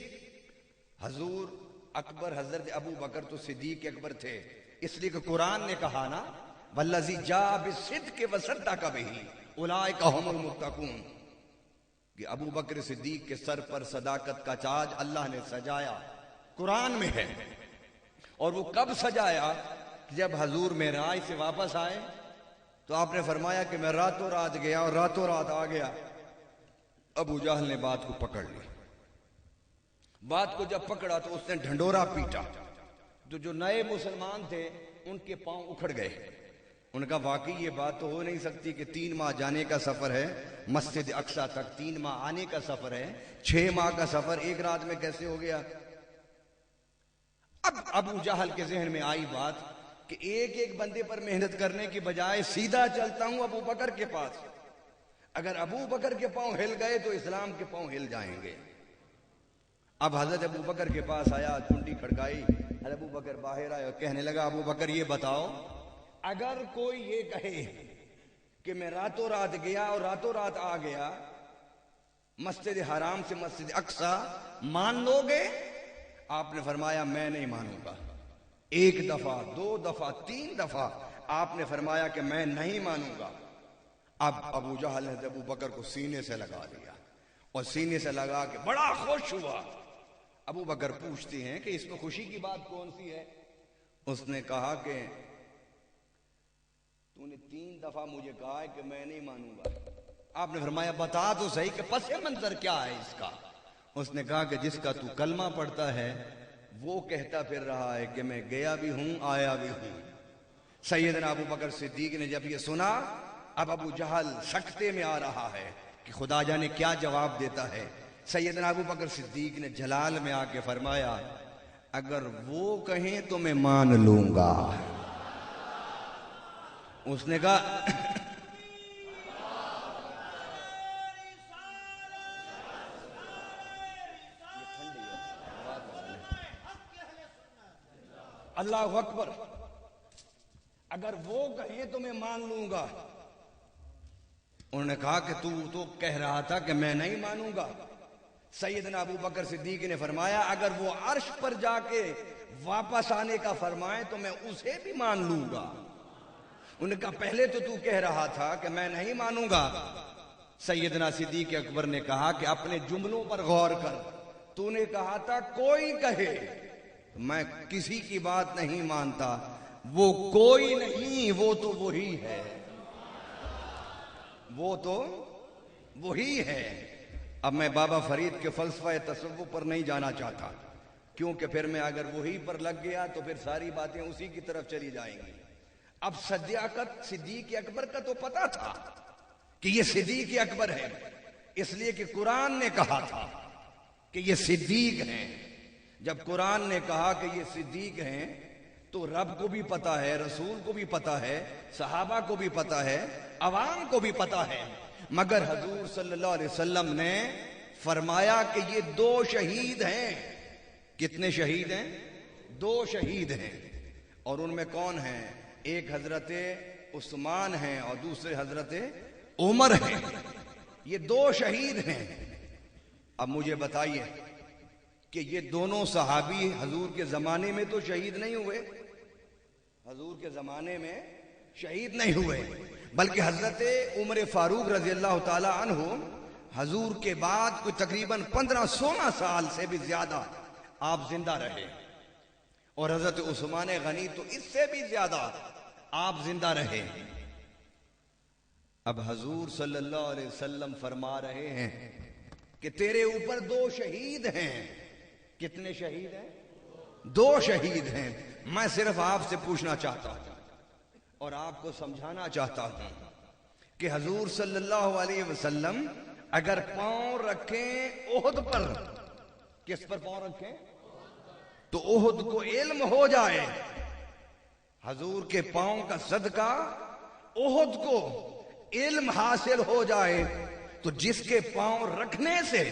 حضور اکبر حضرت ابو بکر تو صدیق اکبر تھے، اس لیے کہ قرآن نے کہا نا والذی جاء بالصدق وصدق بہ اولئک ھم المتقون، کہ ابو بکر صدیق کے سر پر صداقت کا تاج اللہ نے سجایا، قرآن میں ہے۔ اور وہ کب سجایا؟ جب حضور معراج سے واپس آئے تو آپ نے فرمایا کہ میں راتوں رات گیا اور راتوں رات آ گیا۔ ابو جہل نے بات کو پکڑ لی، بات کو جب پکڑا تو اس نے ڈھنڈورا پیٹا، تو جو نئے مسلمان تھے ان کے پاؤں اکھڑ گئے۔ ان کا واقعی یہ بات تو ہو نہیں سکتی کہ 3 ماہ جانے کا سفر ہے مسجد اقصیٰ تک، 3 ماہ آنے کا سفر ہے، 6 ماہ کا سفر ایک رات میں کیسے ہو گیا؟ اب ابو جہل کے ذہن میں آئی بات کہ ایک ایک بندے پر محنت کرنے کی بجائے سیدھا چلتا ہوں ابو بکر کے پاس، اگر ابو بکر کے پاؤں ہل گئے تو اسلام کے پاؤں ہل جائیں گے۔ اب حضرت ابو بکر کے پاس آیا، کنڈی کھڑکائی، حضرت ابو بکر باہر آئے اور کہنے لگا ابو بکر یہ بتاؤ، اگر کوئی یہ کہے کہ میں راتوں رات گیا اور راتوں رات آ گیا مسجد حرام سے مسجد اقصیٰ، مان لو گے؟ آپ نے فرمایا میں نہیں مانوں گا۔ 1 دفعہ 2 دفعہ 3 دفعہ آپ نے فرمایا کہ میں نہیں مانوں گا۔ اب ابو جہل نے ابو بکر کو سینے سے لگا لیا اور سینے سے لگا کے بڑا خوش ہوا۔ ابو بکر پوچھتے ہیں کہ اس میں خوشی کی بات کون سی ہے؟ اس نے کہا کہ تو نے 3 دفعہ مجھے کہا ہے کہ میں نہیں مانوں گا۔ آپ نے فرمایا بتا تو صحیح کہ پس منظر کیا ہے اس کا؟ اس نے کہا کہ جس کا تو کلمہ پڑھتا ہے وہ کہتا پھر رہا ہے کہ میں گیا بھی ہوں آیا بھی ہوں۔ سیدنا ابو بکر صدیق نے جب یہ سنا، اب ابو جہل سکتے میں آ رہا ہے کہ خدا جانے کیا جواب دیتا ہے۔ سیدنا ابو بکر صدیق نے جلال میں آ کے فرمایا اگر وہ کہیں تو میں مان لوں گا. اس نے کہا اللہ اکبر، اگر وہ کہیں تو میں مان لوں گا. انہوں نے کہا کہ تو کہہ رہا تھا کہ میں نہیں مانوں گا. سیدنا ابو بکر صدیق نے فرمایا اگر وہ عرش پر جا کے واپس آنے کا فرمائے تو میں اسے بھی مان لوں گا. انہوں نے کہا پہلے تو کہہ رہا تھا کہ میں نہیں مانوں گا. سیدنا صدیق اکبر نے کہا کہ اپنے جملوں پر غور کر. تو نے کہا تھا کوئی کہے، میں کسی کی بات نہیں مانتا. وہ کوئی نہیں، وہ تو وہی ہے، وہ تو وہی ہے. اب میں بابا فرید کے فلسفہ تصوف پر نہیں جانا چاہتا، کیونکہ پھر میں اگر وہی پر لگ گیا تو پھر ساری باتیں اسی کی طرف چلی جائیں گی. اب صدیقت صدیق اکبر کا تو پتا تھا کہ یہ صدیق اکبر ہے، اس لیے کہ قرآن نے کہا تھا کہ یہ صدیق ہیں. جب قرآن نے کہا کہ یہ صدیق ہیں تو رب کو بھی پتا ہے، رسول کو بھی پتا ہے، صحابہ کو بھی پتا ہے، عوام کو بھی پتا ہے. مگر حضور صلی اللہ علیہ وسلم نے فرمایا کہ یہ دو شہید ہیں. کتنے شہید ہیں؟ دو شہید ہیں. اور ان میں کون ہیں؟ ایک حضرت عثمان ہیں اور دوسرے حضرت عمر ہیں. یہ دو شہید ہیں. اب مجھے بتائیے کہ یہ دونوں صحابی حضور کے زمانے میں تو شہید نہیں ہوئے، حضور کے زمانے میں شہید نہیں ہوئے، بلکہ حضرت عمر فاروق رضی اللہ تعالی عنہ حضور کے بعد کوئی تقریباً 15-16 سال سے بھی زیادہ آپ زندہ رہے، اور حضرت عثمان غنی تو اس سے بھی زیادہ آپ زندہ رہے. اب حضور صلی اللہ علیہ وسلم فرما رہے ہیں کہ تیرے اوپر دو شہید ہیں. کتنے شہید ہیں؟ دو شہید ہیں. میں صرف آپ سے پوچھنا چاہتا ہوں اور آپ کو سمجھانا چاہتا ہوں کہ حضور صلی اللہ علیہ وسلم اگر پاؤں رکھیں احد پر، کس پر پاؤں رکھیں؟ تو احد کو علم ہو جائے، حضور کے پاؤں کا صدقہ احد کو علم حاصل ہو جائے، تو جس کے پاؤں رکھنے سے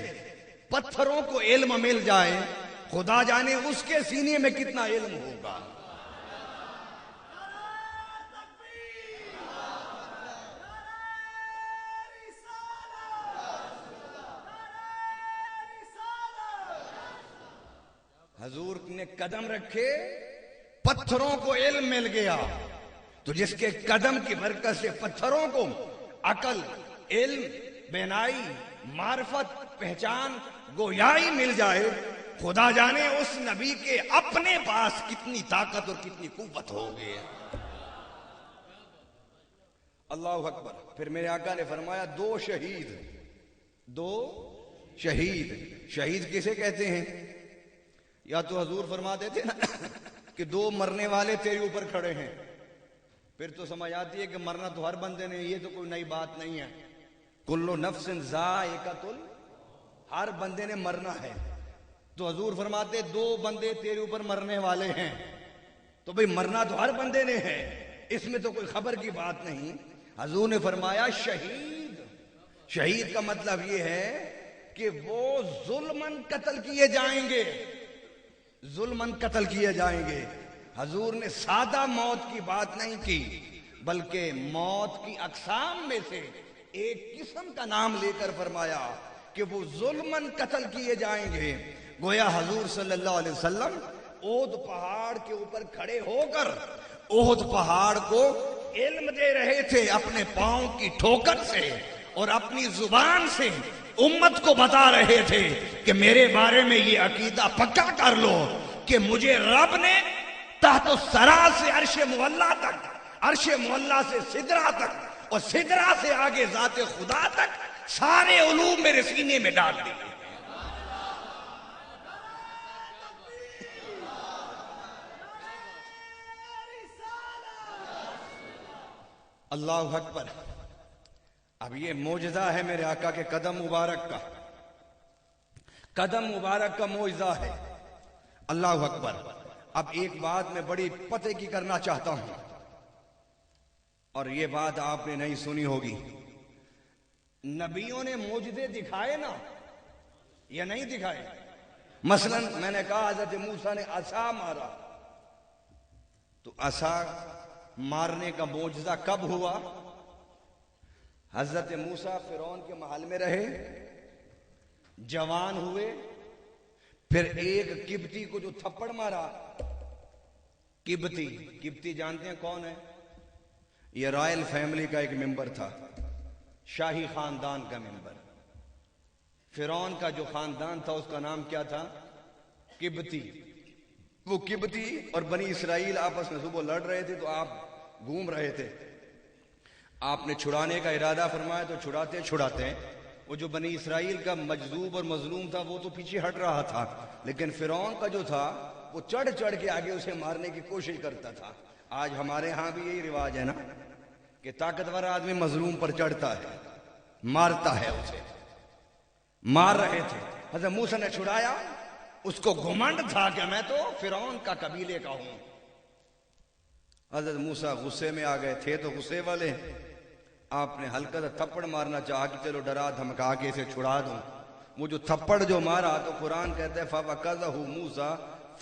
پتھروں کو علم مل جائے، خدا جانے اس کے سینے میں کتنا علم ہوگا. حضور نے قدم رکھے، پتھروں کو علم مل گیا، تو جس کے قدم کی برکت سے پتھروں کو عقل، علم، بینائی، معرفت، پہچان، گویائی مل جائے، خدا جانے اس نبی کے اپنے پاس کتنی طاقت اور کتنی قوت ہوگی. اللہ اکبر. پھر میرے آقا نے فرمایا دو شہید. دو شہید. شہید کسے کہتے ہیں؟ یا تو حضور فرما دیتے نا کہ دو مرنے والے تیرے اوپر کھڑے ہیں، پھر تو سمجھ آتی ہے کہ مرنا تو ہر بندے نے، یہ تو کوئی نئی بات نہیں ہے. کلو نفس ذائقۃ، ہر بندے نے مرنا ہے. تو حضور فرماتے دو بندے تیرے اوپر مرنے والے ہیں، تو بھئی مرنا تو ہر بندے نے ہے، اس میں تو کوئی خبر کی بات نہیں. حضور نے فرمایا شہید. شہید کا مطلب یہ ہے کہ وہ ظلمن قتل کیے جائیں گے، ظلمن قتل کیے جائیں گے. حضور نے سادہ موت کی بات نہیں کی، بلکہ موت کی اقسام میں سے ایک قسم کا نام لے کر فرمایا کہ وہ ظلمن قتل کیے جائیں گے. گویا حضور صلی اللہ علیہ وسلم احد پہاڑ کے اوپر کھڑے ہو کر احد پہاڑ کو علم دے رہے تھے اپنے پاؤں کی ٹھوکر سے، اور اپنی زبان سے امت کو بتا رہے تھے کہ میرے بارے میں یہ عقیدہ پکا کر لو کہ مجھے رب نے تحت الثری سے عرش معلی تک، عرش معلی سے سدرہ تک، اور سدرہ سے آگے ذات خدا تک سارے علوم میرے سینے میں ڈال دیے. اللہ اکبر. اب یہ معجزہ ہے میرے آقا کے قدم مبارک کا. قدم مبارک کا معجزہ ہے۔ اللہ اکبر۔ اب ایک بات میں بڑی پتے کی کرنا چاہتا ہوں، اور یہ بات آپ نے نہیں سنی ہوگی۔ نبیوں نے معجزے دکھائے نا، یا نہیں دکھائے؟ مثلا میں نے کہا حضرت موسیٰ نے عصا مارا، تو عصا مارنے کا معجزہ کب ہوا؟ حضرت موسیٰ فرعون کے محل میں رہے، جوان ہوئے، پھر ایک قبطی کو جو تھپڑ مارا، قبطی جانتے ہیں کون ہے؟ یہ رائل فیملی کا ایک ممبر تھا، شاہی خاندان کا ممبر۔ فرعون کا جو خاندان تھا اس کا نام کیا تھا؟ قبطی۔ وہ قبطی اور بنی اسرائیل آپس میں صبح لڑ رہے تھے، تو آپ گھوم رہے تھے، آپ نے چھڑانے کا ارادہ فرمایا، تو چھڑاتے ہیں وہ جو بنی اسرائیل کا مجذوب اور مظلوم تھا وہ تو پیچھے ہٹ رہا تھا، لیکن فرعون کا جو تھا وہ چڑھ کے آگے اسے مارنے کی کوشش کرتا تھا۔ آج ہمارے ہاں بھی یہی رواج ہے نا کہ طاقتور آدمی مظلوم پر چڑھتا ہے، مارتا ہے، اسے مار رہے تھے۔ حضرت موسیٰ نے چھڑایا، اس کو گھمنڈ تھا کہ میں تو فرعون کا قبیلے کا ہوں۔ حضرت موسیٰ غصے میں آ گئے تھے، تو غصے والے، آپ نے ہلکا سا تھپڑ مارنا چاہا کہ چلو ڈرا دھمکا کے اسے چھڑا دوں۔ وہ جو تھپڑ جو مارا تو قرآن کہتا ہے فَوَقَذَهُ مُوسَىٰ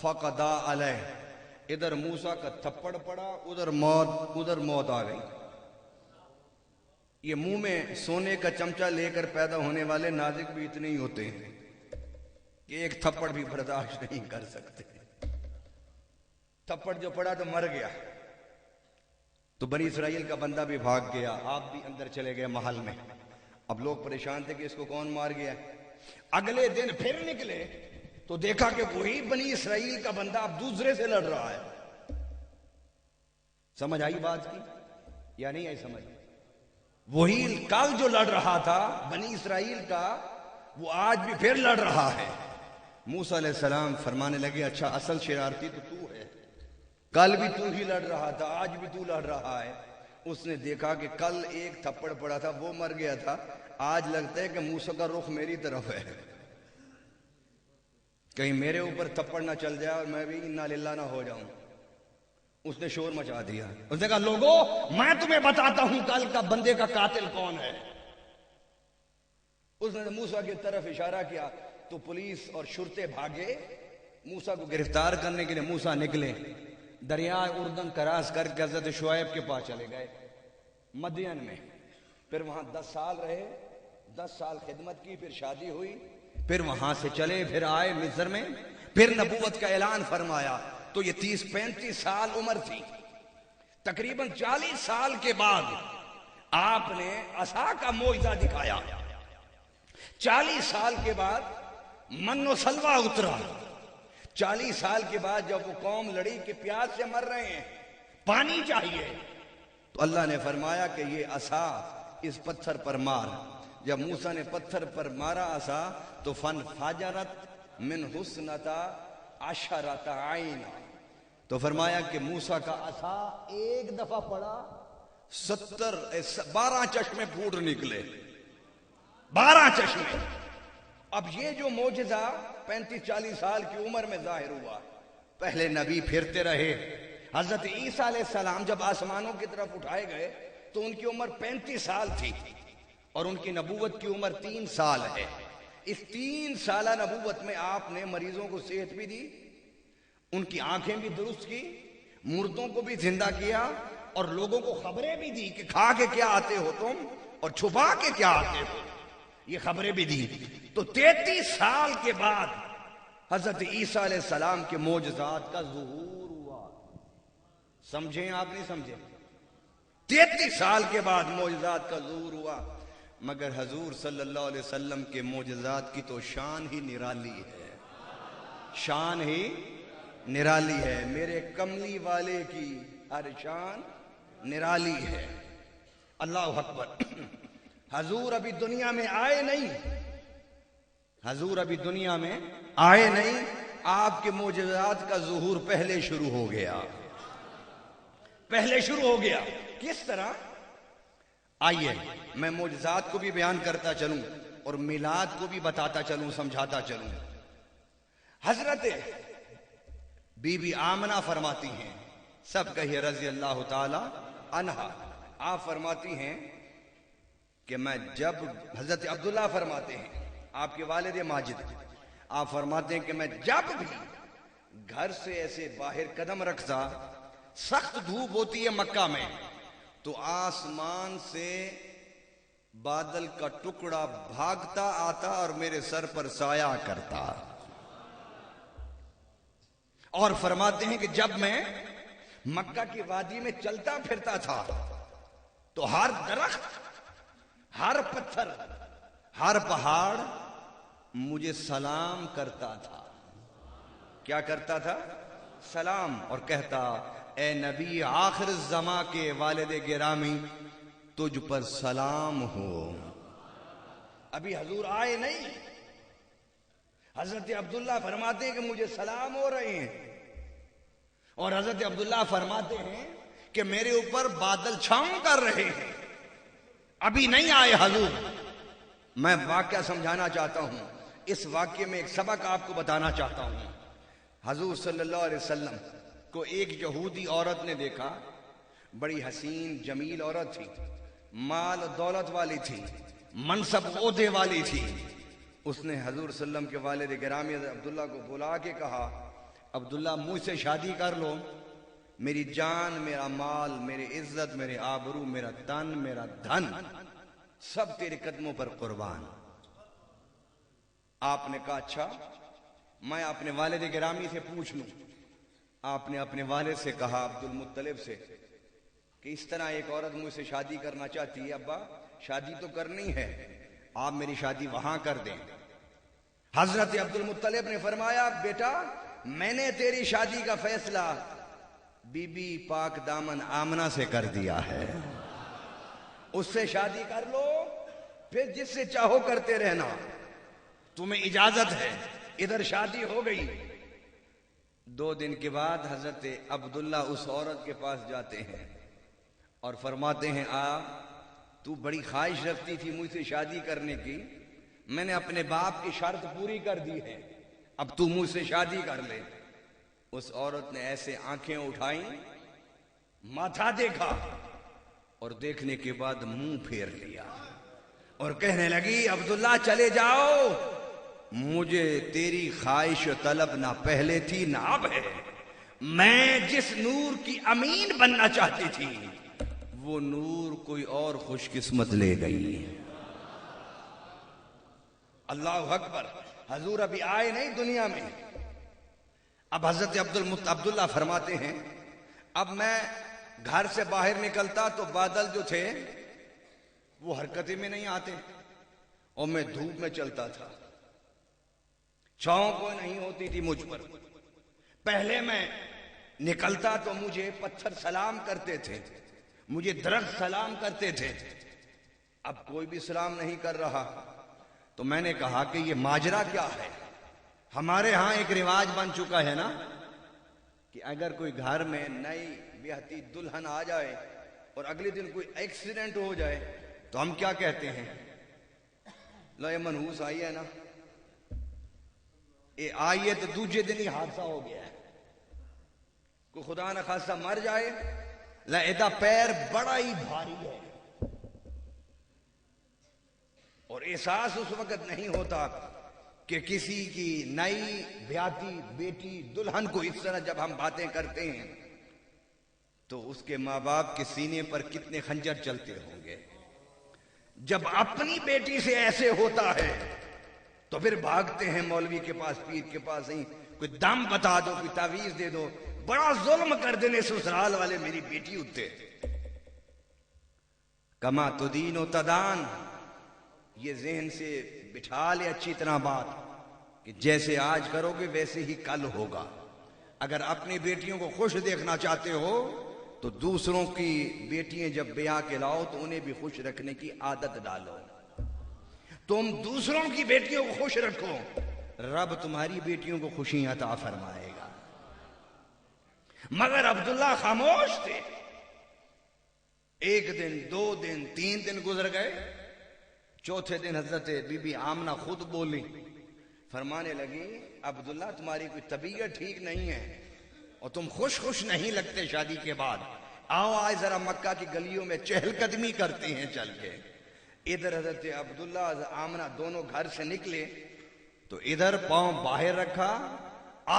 فَقَضَىٰ عَلَيْهِ، ادھر موسیٰ کا تھپڑ پڑا، ادھر موت آ گئی۔ یہ منہ میں سونے کا چمچہ لے کر پیدا ہونے والے نازک بھی اتنے ہی ہوتے ہیں کہ ایک تھپڑ بھی برداشت نہیں کر سکتے۔ تھپڑ جو پڑا تو مر گیا، تو بنی اسرائیل کا بندہ بھی بھاگ گیا، آپ بھی اندر چلے گئے محل میں۔ اب لوگ پریشان تھے کہ اس کو کون مار گیا۔ اگلے دن پھر نکلے تو دیکھا کہ وہی بنی اسرائیل کا بندہ اب دوسرے سے لڑ رہا ہے۔ سمجھ آئی بات کی یا نہیں آئی سمجھ؟ وہی کل جو لڑ رہا تھا بنی اسرائیل کا، وہ آج بھی پھر لڑ رہا ہے۔ موسیٰ علیہ السلام فرمانے لگے اچھا اصل شرارتی تو ہے، کل بھی تو ہی لڑ رہا تھا، آج بھی تو لڑ رہا ہے۔ اس نے دیکھا کہ کل ایک تھپڑ پڑا تھا وہ مر گیا تھا، آج لگتا ہے کہ موسیٰ کا رخ میری طرف ہے، کہیں میرے اوپر تھپڑ نہ چل جائے اور میں بھی انا للہ نہ ہو جاؤں۔ اس نے شور مچا دیا، اس نے کہا لوگوں میں تمہیں بتاتا ہوں کل کا بندے کا قاتل کون ہے۔ اس نے موسیٰ کی طرف اشارہ کیا تو پولیس اور شرطے بھاگے موسیٰ کو گرفتار کرنے کے لیے۔ موسیٰ نکلے، دریا اردن کراس کر کے حضرت شعیب کے پاس چلے گئے مدین میں، پھر وہاں 10 سال رہے، 10 سال خدمت کی، پھر شادی ہوئی، پھر وہاں سے چلے، پھر آئے مصر میں، پھر نبوت کا اعلان فرمایا۔ تو یہ 30-35 سال عمر تھی، تقریباً 40 سال کے بعد آپ نے عصا کا معجزہ دکھایا۔ 40 سال کے بعد من و سلوہ اترا۔ 40 سال کے بعد جب وہ قوم لڑی کہ پیاس سے مر رہے ہیں، پانی چاہیے، تو اللہ نے فرمایا کہ یہ عصا اس پتھر پر مار۔ جب موسیٰ نے پتھر پر مارا عصا تو فَانْفَجَرَتْ مِنْ حُسْنَتَا عَشَرَةَ عَيْنًا، تو فرمایا کہ موسیٰ کا عصا ایک دفعہ پڑا 12 چشمے پھوٹ نکلے، 12 چشمے۔ اب یہ جو معجزہ 35-40 سال کی عمر میں ظاہر ہوا، پہلے نبی پھرتے رہے۔ حضرت عیسیٰ علیہ السلام جب آسمانوں کی طرف اٹھائے گئے تو ان کی عمر 35 سال تھی اور ان کی نبوت کی عمر 3 سال ہے۔ اس 3 سالہ نبوت میں آپ نے مریضوں کو صحت بھی دی، ان کی آنکھیں بھی درست کی، مردوں کو بھی زندہ کیا، اور لوگوں کو خبریں بھی دی کہ کھا کے کیا آتے ہو تم اور چھپا کے کیا آتے ہو، یہ خبریں بھی دی۔ تو 33 سال کے بعد حضرت عیسیٰ علیہ السلام کے معجزات کا ظہور ہوا۔ سمجھیں آپ نہیں سمجھیں؟ 33 سال کے بعد معجزات کا ظہور ہوا، مگر حضور صلی اللہ علیہ وسلم کے معجزات کی تو شان ہی نرالی ہے، شان ہی نرالی ہے۔ میرے کملی والے کی ہر شان نرالی ہے۔ اللہ اکبر۔ حضور ابھی دنیا میں آئے نہیں، حضور ابھی دنیا میں آئے نہیں، آپ کے معجزات کا ظہور پہلے شروع ہو گیا، پہلے شروع ہو گیا۔ کس طرح؟ آئیے میں معجزات کو بھی بیان کرتا چلوں اور میلاد کو بھی بتاتا چلوں، سمجھاتا چلوں۔ حضرت بی بی آمنہ فرماتی ہیں، سب کہیے رضی اللہ تعالی عنہا، آپ فرماتی ہیں کہ میں جب، حضرت عبداللہ فرماتے ہیں آپ کے والد ماجد، آپ فرماتے ہیں کہ میں جب بھی گھر سے ایسے باہر قدم رکھتا، سخت دھوپ ہوتی ہے مکہ میں، تو آسمان سے بادل کا ٹکڑا بھاگتا آتا اور میرے سر پر سایہ کرتا۔ اور فرماتے ہیں کہ جب میں مکہ کی وادی میں چلتا پھرتا تھا تو ہر درخت، ہر پتھر، ہر پہاڑ مجھے سلام کرتا تھا۔ کیا کرتا تھا؟ سلام، اور کہتا اے نبی آخر الزماں کے والد گرامی، تجھ پر سلام ہو۔ ابھی حضور آئے نہیں، حضرت عبداللہ فرماتے ہیں کہ مجھے سلام ہو رہے ہیں، اور حضرت عبداللہ فرماتے ہیں کہ میرے اوپر بادل چھاؤں کر رہے ہیں، ابھی نہیں آئے حضور۔ میں واقعہ سمجھانا چاہتا ہوں، اس واقعے میں ایک سبق آپ کو بتانا چاہتا ہوں۔ حضور صلی اللہ علیہ وسلم کو ایک یہودی عورت نے دیکھا، بڑی حسین جمیل عورت تھی، مال و دولت والی تھی، منصب عہدے والی تھی۔ اس نے حضور صلی اللہ علیہ وسلم کے والد گرامی عبداللہ کو بلا کے کہا، عبداللہ مجھ سے شادی کر لو، میری جان، میرا مال، میری عزت، میرے آبرو، میرا تن، میرا دھن، سب تیرے قدموں پر قربان۔ آپ نے کہا اچھا، میں اپنے والد گرامی سے پوچھ لوں۔ آپ نے اپنے والد سے کہا، عبد المطلب سے، کہ اس طرح ایک عورت مجھ سے شادی کرنا چاہتی ہے، ابا شادی تو کرنی ہے، آپ میری شادی وہاں کر دیں۔ حضرت عبد المطلب نے فرمایا، بیٹا میں نے تیری شادی کا فیصلہ بی بی پاک دامن آمنہ سے کر دیا ہے، اس سے شادی کر لو، پھر جس سے چاہو کرتے رہنا، تمہیں اجازت ہے۔ ادھر شادی ہو گئی۔ 2 دن کے بعد حضرت عبداللہ اس عورت کے پاس جاتے ہیں اور فرماتے ہیں، تو بڑی خواہش رکھتی تھی مجھ سے شادی کرنے کی، میں نے اپنے باپ کی شرط پوری کر دی ہے، اب تو مجھ سے شادی کر لے۔ اس عورت نے ایسے آنکھیں اٹھائیں، ماتھا دیکھا، اور دیکھنے کے بعد منہ پھیر لیا اور کہنے لگی، عبداللہ چلے جاؤ، مجھے تیری خواہش و طلب نہ پہلے تھی نہ اب ہے، میں جس نور کی امین بننا چاہتی تھی وہ نور کوئی اور خوش قسمت لے گئی۔ اللہ اکبر۔ حضور ابھی آئے نہیں دنیا میں۔ اب حضرت عبداللہ فرماتے ہیں، اب میں گھر سے باہر نکلتا تو بادل جو تھے وہ حرکت میں نہیں آتے، اور میں دھوپ میں چلتا تھا، چھاؤں کوئی نہیں ہوتی تھی مجھ پر۔ پہلے میں نکلتا تو مجھے پتھر سلام کرتے تھے، مجھے درخت سلام کرتے تھے، اب کوئی بھی سلام نہیں کر رہا۔ تو میں نے کہا کہ یہ ماجرا کیا ہے؟ ہمارے ہاں ایک رواج بن چکا ہے نا کہ اگر کوئی گھر میں نئی بیاہتی دلہن آ جائے اور اگلے دن کوئی ایکسیڈنٹ ہو جائے تو ہم کیا کہتے ہیں؟ لو یہ منحوس آئی ہے نا، یہ آئی ہے تو دوسرے دن ہی حادثہ ہو گیا ہے، کوئی خدا نہ خاصہ مر جائے، لا ایدہ پیر بڑا ہی بھاری ہے، اور احساس اس وقت نہیں ہوتا کہ کسی کی نئی بیاتی بیٹی دلہن کو اس طرح جب ہم باتیں کرتے ہیں تو اس کے ماں باپ کے سینے پر کتنے خنجر چلتے ہوں گے۔ جب اپنی بیٹی سے ایسے ہوتا ہے تو پھر بھاگتے ہیں مولوی کے پاس، پیر کے پاس، نہیں کوئی دم بتا دو، کوئی تعویذ دے دو، بڑا ظلم کر دینے سسرال والے میری بیٹی ہوتے۔ کما تدین و تدان، یہ ذہن سے بٹھا لے اچھی طرح بات کہ جیسے آج کرو گے ویسے ہی کل ہوگا۔ اگر اپنی بیٹیوں کو خوش دیکھنا چاہتے ہو تو دوسروں کی بیٹیاں جب بیاہ کے لاؤ تو انہیں بھی خوش رکھنے کی عادت ڈالو۔ تم دوسروں کی بیٹیوں کو خوش رکھو، رب تمہاری بیٹیوں کو خوشی عطا فرمائے گا۔ مگر عبداللہ خاموش تھے۔ 1 دن، 2 دن، 3 دن گزر گئے، چوتھے دن حضرت بی بی آمنہ خود بولی، فرمانے لگی عبداللہ تمہاری کوئی طبیعت ٹھیک نہیں ہے اور تم خوش نہیں لگتے شادی کے بعد، آؤ آج ذرا مکہ کی گلیوں میں چہل قدمی کرتی ہیں چل کے۔ ادھر حضرت عبداللہ آمنہ دونوں گھر سے نکلے تو ادھر پاؤں باہر رکھا،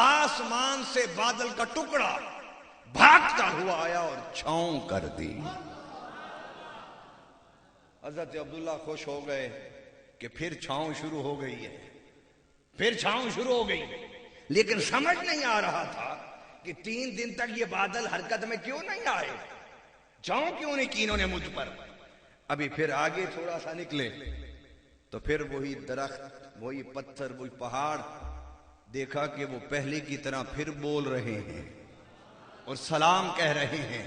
آسمان سے بادل کا ٹکڑا بھاگتا ہوا آیا اور چھاؤں کر دی۔ حضرت عبداللہ خوش ہو گئے کہ پھر چھاؤں شروع ہو گئی ہے، پھر چھاؤں شروع ہو گئی، لیکن سمجھ نہیں آ رہا تھا کہ 3 دن تک یہ بادل حرکت میں کیوں نہیں آئے، چھاؤں کیوں نہیں کی انہوں نے مجھ پر۔ ابھی پھر آگے تھوڑا سا نکلے تو پھر وہی درخت، وہی پتھر، وہی پہاڑ، دیکھا کہ وہ پہلے کی طرح پھر بول رہے ہیں اور سلام کہہ رہے ہیں،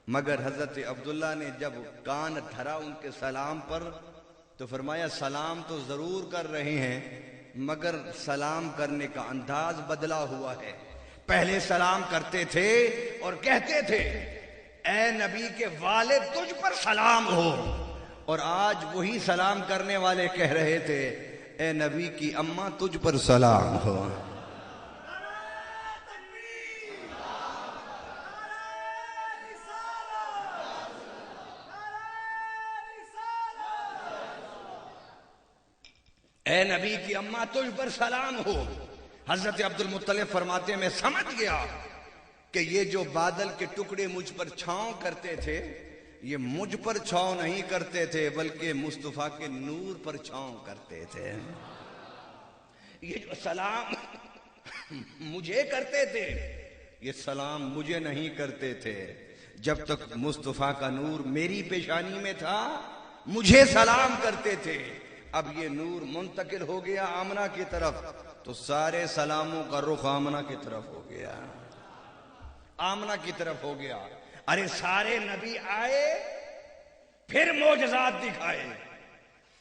مگر حضرت عبداللہ نے جب کان دھرا ان کے سلام پر تو فرمایا سلام تو ضرور کر رہے ہیں مگر سلام کرنے کا انداز بدلا ہوا ہے۔ پہلے سلام کرتے تھے اور کہتے تھے اے نبی کے والد تجھ پر سلام ہو، اور آج وہی سلام کرنے والے کہہ رہے تھے اے نبی کی اماں تجھ پر سلام ہو۔ اے نبی کی اماں تجھ پر سلام ہو۔ حضرت عبد المطلب فرماتے میں سمجھ گیا کہ یہ جو بادل کے ٹکڑے مجھ پر چھاؤں کرتے تھے یہ مجھ پر چھاؤں نہیں کرتے تھے بلکہ مصطفیٰ کے نور پر چھاؤں کرتے تھے۔ یہ جو سلام مجھے کرتے تھے یہ سلام مجھے نہیں کرتے تھے، جب تک مصطفیٰ کا نور میری پیشانی میں تھا مجھے سلام کرتے تھے، اب یہ نور منتقل ہو گیا آمنہ کی طرف تو سارے سلاموں کا رخ آمنہ کی طرف ہو گیا، آمنہ کی طرف ہو گیا۔ ارے سارے نبی آئے پھر معجزات دکھائے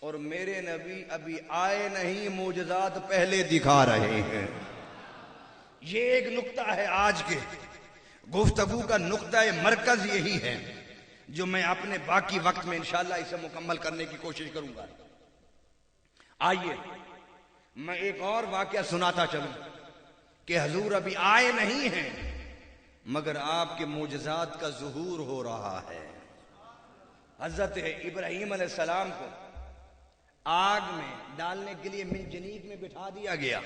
اور میرے نبی ابھی آئے نہیں، معجزات پہلے دکھا رہے ہیں۔ یہ ایک نقطہ ہے آج کے گفتگو کا، نقطہ مرکز یہی ہے جو میں اپنے باقی وقت میں انشاءاللہ اسے مکمل کرنے کی کوشش کروں گا۔ آئیے میں ایک اور واقعہ سناتا چلوں کہ حضور ابھی آئے نہیں ہیں مگر آپ کے معجزات کا ظہور ہو رہا ہے۔ حضرت ابراہیم علیہ السلام کو آگ میں ڈالنے کے لیے منجنیق میں بٹھا دیا گیا،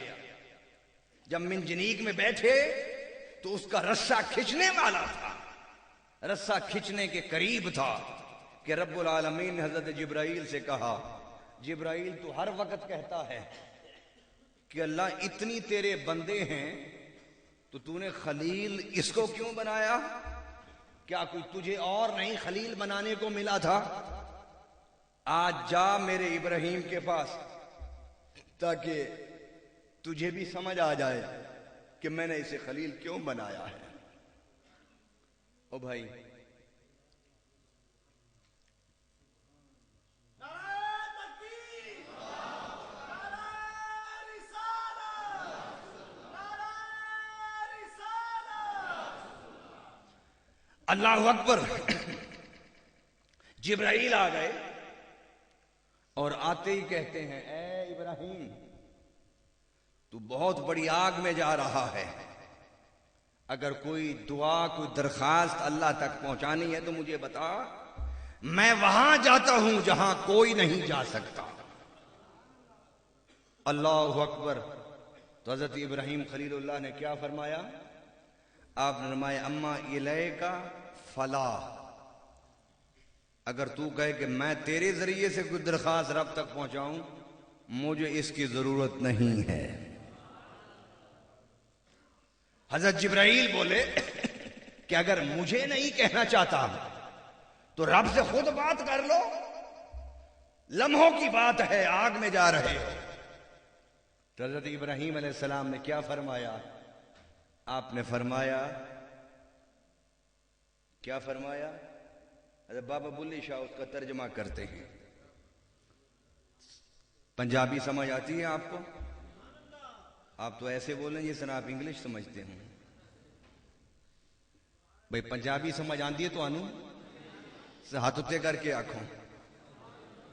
جب منجنیق میں بیٹھے تو اس کا رسہ کھچنے والا تھا، رسہ کھچنے کے قریب تھا کہ رب العالمین نے حضرت جبرائیل سے کہا جبرائیل تو ہر وقت کہتا ہے کہ اللہ اتنی تیرے بندے ہیں تو نے خلیل اس کو کیوں بنایا؟ کیا کوئی تجھے اور نہیں خلیل بنانے کو ملا تھا؟ آج جا میرے ابراہیم کے پاس تاکہ تجھے بھی سمجھ آ جائے کہ میں نے اسے خلیل کیوں بنایا ہے۔ او بھائی اللہ اکبر، جبرائیل آ گئے اور آتے ہی کہتے ہیں اے ابراہیم تو بہت بڑی آگ میں جا رہا ہے، اگر کوئی دعا کوئی درخواست اللہ تک پہنچانی ہے تو مجھے بتا، میں وہاں جاتا ہوں جہاں کوئی نہیں جا سکتا۔ اللہ اکبر۔ تو حضرت ابراہیم خلیل اللہ نے کیا فرمایا؟ آپ نے فرمایا اما الیکا فلا، اگر تو کہے کہ میں تیرے ذریعے سے کوئی درخواست رب تک پہنچاؤں مجھے اس کی ضرورت نہیں ہے۔ حضرت جبرائیل بولے کہ اگر مجھے نہیں کہنا چاہتا تو رب سے خود بات کر لو، لمحوں کی بات ہے، آگ میں جا رہے ہو۔ تو حضرت ابراہیم علیہ السلام نے کیا فرمایا؟ آپ نے فرمایا کیا فرمایا؟ حضرت بابا بلی شاہ اس کا ترجمہ کرتے ہیں، پنجابی سمجھ آتی ہے آپ کو؟ آپ تو ایسے بولیں جس طرح آپ انگلش سمجھتے ہوں۔ بھئی پنجابی سمجھ آندی ہے تو آنو ہاتھ اتے کر کے آنکھوں